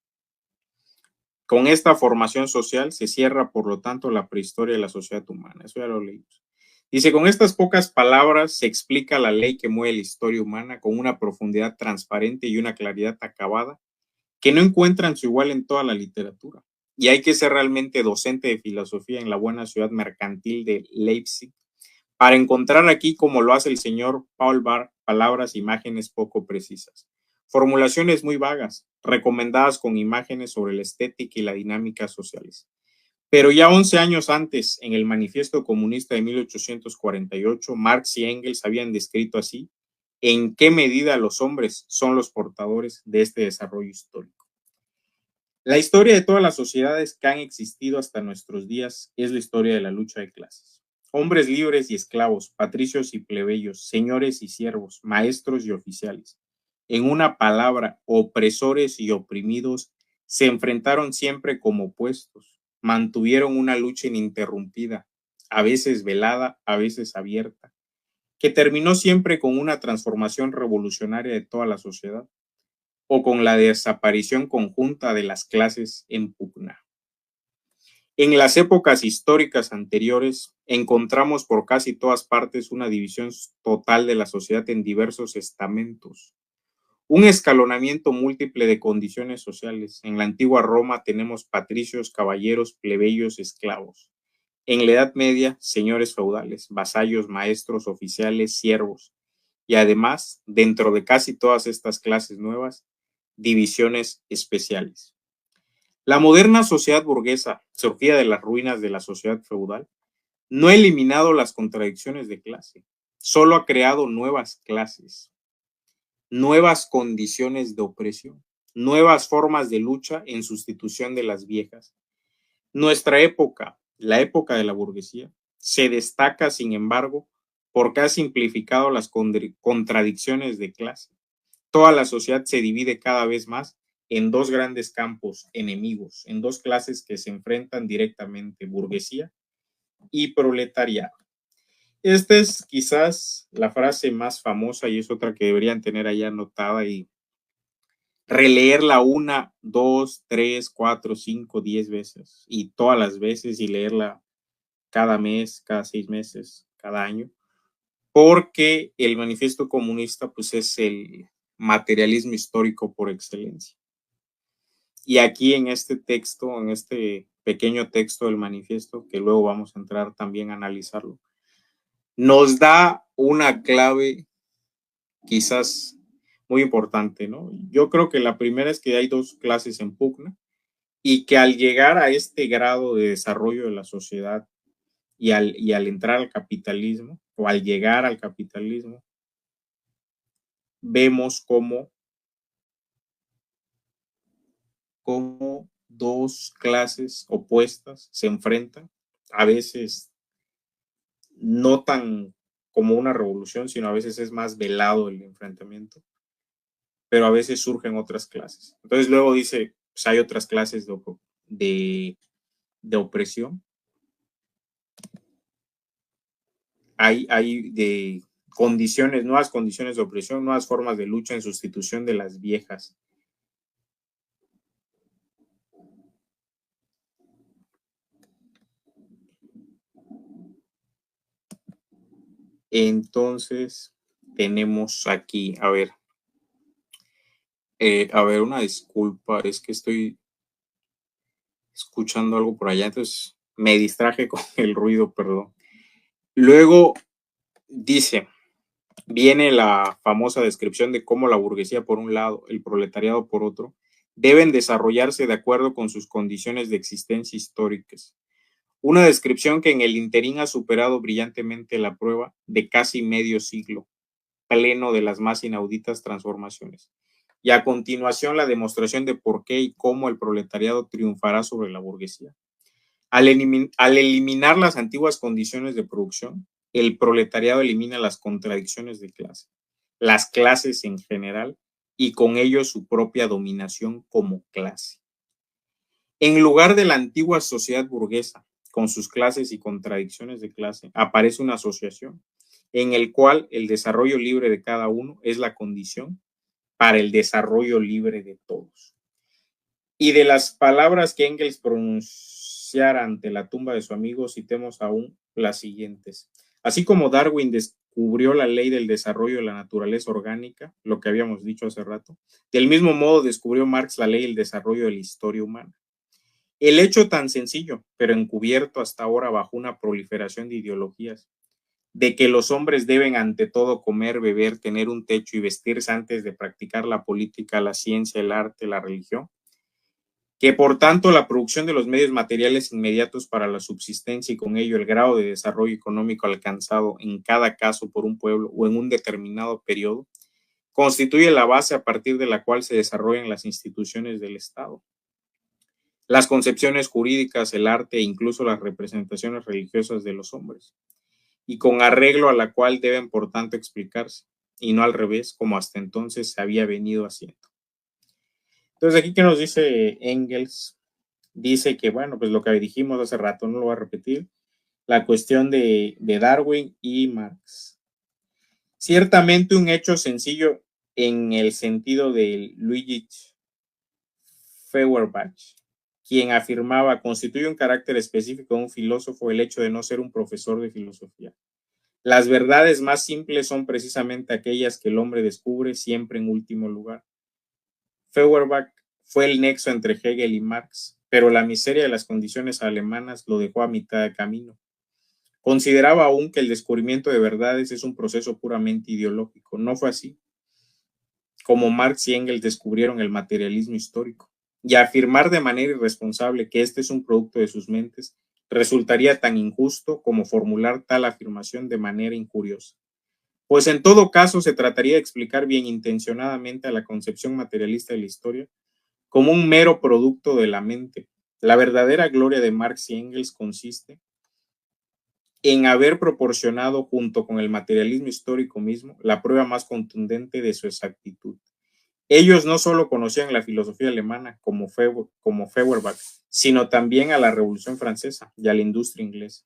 [SPEAKER 1] Con esta formación social se cierra, por lo tanto, la prehistoria de la sociedad humana. Eso ya lo leímos. Dice, con estas pocas palabras se explica la ley que mueve la historia humana con una profundidad transparente y una claridad acabada que no encuentran su igual en toda la literatura. Y hay que ser realmente docente de filosofía en la buena ciudad mercantil de Leipzig para encontrar aquí, como lo hace el señor Paul Bar, palabras, imágenes poco precisas. Formulaciones muy vagas, recomendadas con imágenes sobre la estética y la dinámica sociales. Pero ya 11 años antes, en el Manifiesto Comunista de 1848, Marx y Engels habían descrito así en qué medida los hombres son los portadores de este desarrollo histórico. La historia de todas las sociedades que han existido hasta nuestros días es la historia de la lucha de clases. Hombres libres y esclavos, patricios y plebeyos, señores y siervos, maestros y oficiales. En una palabra, opresores y oprimidos se enfrentaron siempre como opuestos, mantuvieron una lucha ininterrumpida, a veces velada, a veces abierta, que terminó siempre con una transformación revolucionaria de toda la sociedad o con la desaparición conjunta de las clases en pugna. En las épocas históricas anteriores, encontramos por casi todas partes una división total de la sociedad en diversos estamentos, un escalonamiento múltiple de condiciones sociales. En la antigua Roma tenemos patricios, caballeros, plebeyos, esclavos. En la Edad Media, señores feudales, vasallos, maestros, oficiales, siervos. Y además, dentro de casi todas estas clases nuevas, divisiones especiales. La moderna sociedad burguesa, surgida de las ruinas de la sociedad feudal, no ha eliminado las contradicciones de clase, solo ha creado nuevas clases, nuevas condiciones de opresión, nuevas formas de lucha en sustitución de las viejas. Nuestra época, la época de la burguesía, se destaca, sin embargo, porque ha simplificado las contradicciones de clase. Toda la sociedad se divide cada vez más en dos grandes campos enemigos, en dos clases que se enfrentan directamente, burguesía y proletariado. Esta es quizás la frase más famosa y es otra que deberían tener ahí anotada y releerla 1, 2, 3, 4, 5, 10 veces y todas las veces y leerla cada mes, cada 6 meses, cada año, porque el manifiesto comunista pues es el materialismo histórico por excelencia. Y aquí en este texto, en este pequeño texto del manifiesto, que luego vamos a entrar también a analizarlo, nos da una clave quizás muy importante, ¿no? Yo creo que la primera es que hay dos clases en pugna y que al llegar a este grado de desarrollo de la sociedad y al entrar al capitalismo o al llegar al capitalismo, vemos cómo cómo dos clases opuestas se enfrentan, a veces no tan como una revolución, sino a veces es más velado el enfrentamiento, pero a veces surgen otras clases. Entonces luego dice, pues hay otras clases de, de opresión, hay de condiciones, nuevas condiciones de opresión, nuevas formas de lucha en sustitución de las viejas. Entonces, tenemos aquí, a ver, una disculpa, es que estoy escuchando algo por allá, entonces me distraje con el ruido, perdón. Luego dice, viene la famosa descripción de cómo la burguesía por un lado, el proletariado por otro, deben desarrollarse de acuerdo con sus condiciones de existencia históricas. Una descripción que en el interín ha superado brillantemente la prueba de casi medio siglo, pleno de las más inauditas transformaciones. Y a continuación la demostración de por qué y cómo el proletariado triunfará sobre la burguesía. Al eliminar las antiguas condiciones de producción, el proletariado elimina las contradicciones de clase, las clases en general y con ello su propia dominación como clase. En lugar de la antigua sociedad burguesa, con sus clases y contradicciones de clase, aparece una asociación en el cual el desarrollo libre de cada uno es la condición para el desarrollo libre de todos. Y de las palabras que Engels pronunciara ante la tumba de su amigo, citemos aún las siguientes. Así como Darwin descubrió la ley del desarrollo de la naturaleza orgánica, lo que habíamos dicho hace rato, del mismo modo descubrió Marx la ley del desarrollo de la historia humana. El hecho tan sencillo, pero encubierto hasta ahora bajo una proliferación de ideologías, de que los hombres deben ante todo comer, beber, tener un techo y vestirse antes de practicar la política, la ciencia, el arte, la religión, que por tanto la producción de los medios materiales inmediatos para la subsistencia y con ello el grado de desarrollo económico alcanzado en cada caso por un pueblo o en un determinado periodo, constituye la base a partir de la cual se desarrollan las instituciones del Estado. Las concepciones jurídicas, el arte e incluso las representaciones religiosas de los hombres, y con arreglo a la cual deben por tanto explicarse, y no al revés, como hasta entonces se había venido haciendo. Entonces, aquí que nos dice Engels, dice que, bueno, pues lo que dijimos hace rato, no lo voy a repetir, la cuestión de Darwin y Marx. Ciertamente un hecho sencillo en el sentido de Luigi Feuerbach, quien afirmaba constituye un carácter específico de un filósofo el hecho de no ser un profesor de filosofía. Las verdades más simples son precisamente aquellas que el hombre descubre siempre en último lugar. Feuerbach fue el nexo entre Hegel y Marx, pero la miseria de las condiciones alemanas lo dejó a mitad de camino. Consideraba aún que el descubrimiento de verdades es un proceso puramente ideológico. No fue así, como Marx y Engels descubrieron el materialismo histórico. Y afirmar de manera irresponsable que este es un producto de sus mentes resultaría tan injusto como formular tal afirmación de manera injuriosa. Pues en todo caso se trataría de explicar bien intencionadamente a la concepción materialista de la historia como un mero producto de la mente. La verdadera gloria de Marx y Engels consiste en haber proporcionado junto con el materialismo histórico mismo la prueba más contundente de su exactitud. Ellos no solo conocían la filosofía alemana como Feuerbach, sino también a la Revolución Francesa y a la industria inglesa.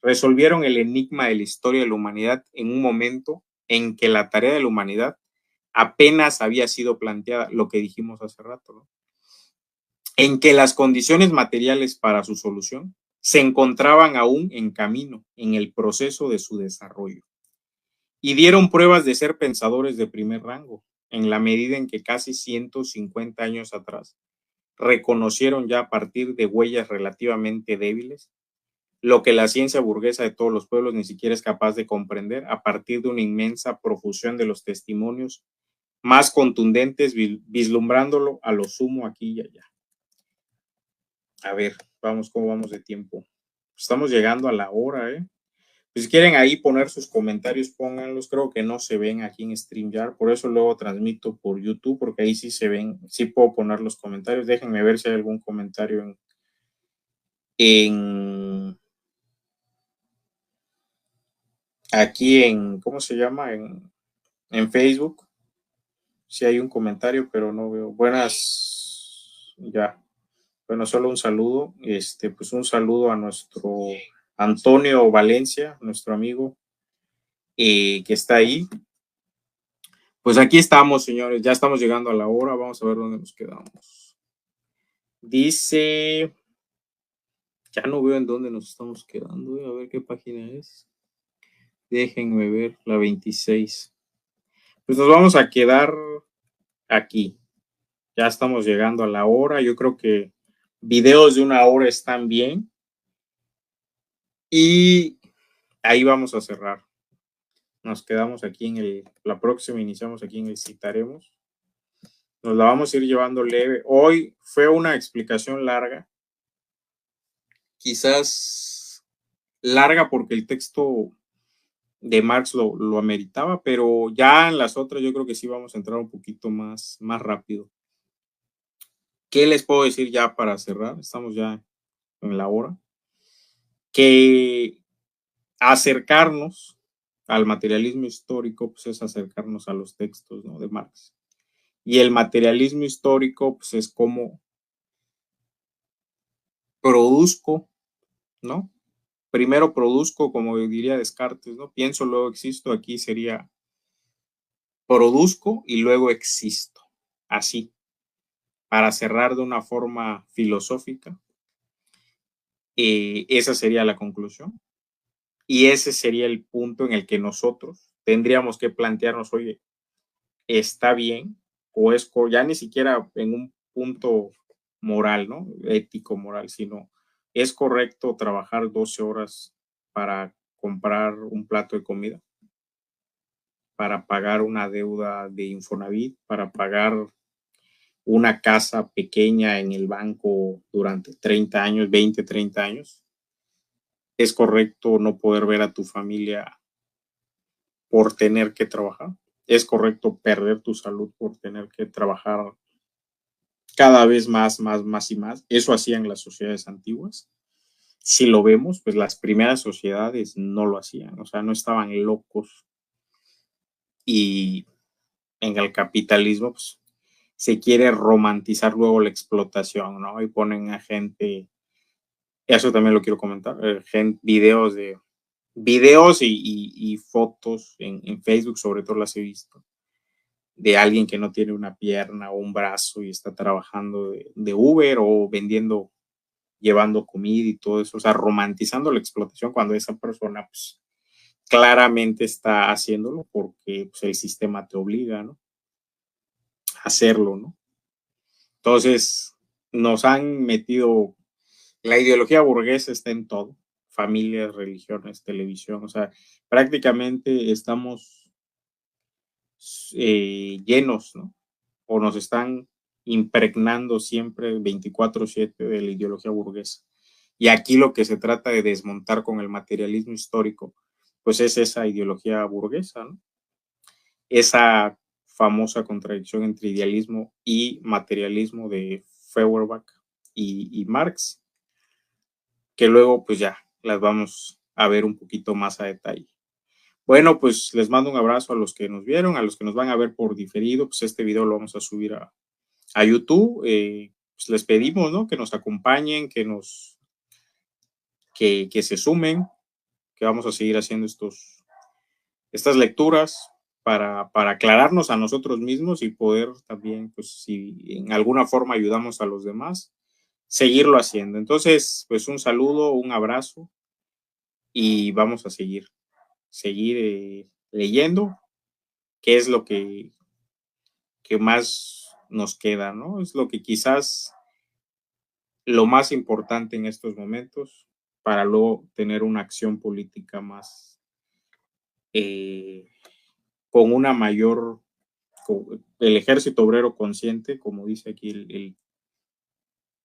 [SPEAKER 1] Resolvieron el enigma de la historia de la humanidad en un momento en que la tarea de la humanidad apenas había sido planteada, lo que dijimos hace rato, ¿no? En que las condiciones materiales para su solución se encontraban aún en camino, en el proceso de su desarrollo. Y dieron pruebas de ser pensadores de primer rango, en la medida en que casi 150 años atrás reconocieron ya a partir de huellas relativamente débiles lo que la ciencia burguesa de todos los pueblos ni siquiera es capaz de comprender a partir de una inmensa profusión de los testimonios más contundentes, vislumbrándolo a lo sumo aquí y allá. A ver, vamos, ¿cómo vamos de tiempo? Estamos llegando a la hora, ¿eh? Pues si quieren ahí poner sus comentarios, pónganlos. Creo que no se ven aquí en StreamYard, por eso luego transmito por YouTube, porque ahí sí se ven, sí puedo poner los comentarios. Déjenme ver si hay algún comentario en aquí en, ¿cómo se llama? En Facebook. Si hay un comentario, pero no veo. Buenas, ya. Bueno, solo un saludo. Pues un saludo a nuestro Antonio Valencia, nuestro amigo, que está ahí. Pues aquí estamos, señores. Ya estamos llegando a la hora. Vamos a ver dónde nos quedamos. Dice, ya no veo en dónde nos estamos quedando. A ver qué página es. Déjenme ver, la 26. Pues nos vamos a quedar aquí. Ya estamos llegando a la hora. Yo creo que videos de una hora están bien. Y ahí vamos a cerrar. Nos quedamos aquí la próxima iniciamos aquí en el citaremos. Nos la vamos a ir llevando leve. Hoy fue una explicación larga. Quizás larga porque el texto de Marx lo ameritaba, pero ya en las otras yo creo que sí vamos a entrar un poquito más rápido. ¿Qué les puedo decir ya para cerrar? Estamos ya en la hora. Que acercarnos al materialismo histórico, pues es acercarnos a los textos, ¿no?, de Marx. Y el materialismo histórico, pues es como produzco, ¿no? Primero produzco, como diría Descartes, ¿no? Pienso, luego existo. Aquí sería produzco y luego existo. Así, para cerrar de una forma filosófica, esa sería la conclusión. Y ese sería el punto en el que nosotros tendríamos que plantearnos, oye, ¿está bien? O es ya ni siquiera en un punto moral, ¿no? Ético, moral, sino es correcto trabajar 12 horas para comprar un plato de comida, para pagar una deuda de Infonavit, para pagar una casa pequeña en el banco durante 30 años, 20, 30 años. Es correcto no poder ver a tu familia por tener que trabajar. Es correcto perder tu salud por tener que trabajar cada vez más y más. Eso hacían las sociedades antiguas. Si lo vemos, pues las primeras sociedades no lo hacían, o sea, no estaban locos. Y en el capitalismo, pues, se quiere romantizar luego la explotación, ¿no? Y ponen a gente, eso también lo quiero comentar, videos y fotos en Facebook, sobre todo las he visto, de alguien que no tiene una pierna o un brazo y está trabajando de Uber o vendiendo, llevando comida y todo eso, o sea, romantizando la explotación cuando esa persona, pues, claramente está haciéndolo porque, pues, el sistema te obliga, ¿no?, a hacerlo, ¿no? Entonces, nos han metido, la ideología burguesa está en todo, familias, religiones, televisión, o sea, prácticamente estamos llenos, ¿no? O nos están impregnando siempre 24/7 de la ideología burguesa. Y aquí lo que se trata de desmontar con el materialismo histórico, pues es esa ideología burguesa, ¿no? Esa famosa contradicción entre idealismo y materialismo de Feuerbach y Marx, que luego pues ya las vamos a ver un poquito más a detalle. Bueno, pues les mando un abrazo a los que nos vieron, a los que nos van a ver por diferido, pues este video lo vamos a subir a YouTube. Pues les pedimos, ¿no?, que nos acompañen, que se sumen, que vamos a seguir haciendo estas lecturas para aclararnos a nosotros mismos y poder también, pues si en alguna forma ayudamos a los demás, seguirlo haciendo. Entonces, pues un saludo, un abrazo y vamos a seguir leyendo, que es lo que más nos queda, ¿no? Es lo que quizás lo más importante en estos momentos para luego tener una acción política más, eh, con una mayor, el ejército obrero consciente, como dice aquí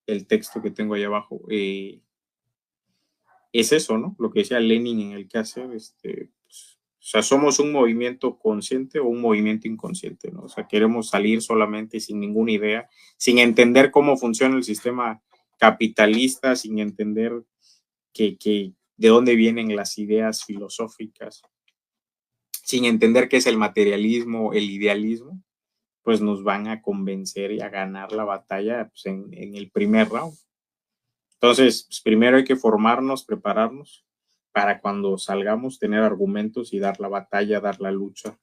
[SPEAKER 1] el texto que tengo ahí abajo, es eso, ¿no? Lo que decía Lenin en el quehacer, pues, o sea, somos un movimiento consciente o un movimiento inconsciente, ¿no? O sea, queremos salir solamente sin ninguna idea, sin entender cómo funciona el sistema capitalista, sin entender de dónde vienen las ideas filosóficas, sin entender qué es el materialismo, el idealismo, pues nos van a convencer y a ganar la batalla pues, en el primer round. Entonces, pues, primero hay que formarnos, prepararnos para cuando salgamos tener argumentos y dar la batalla, dar la lucha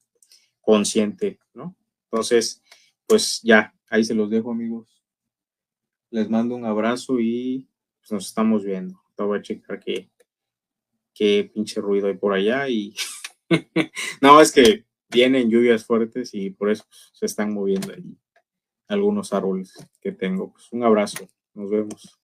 [SPEAKER 1] consciente, ¿no? Entonces, pues ya, ahí se los dejo, amigos. Les mando un abrazo y pues, nos estamos viendo. Te voy a checar qué pinche ruido hay por allá y no, es que vienen lluvias fuertes y por eso pues, se están moviendo ahí algunos árboles que tengo. Pues un abrazo, nos vemos.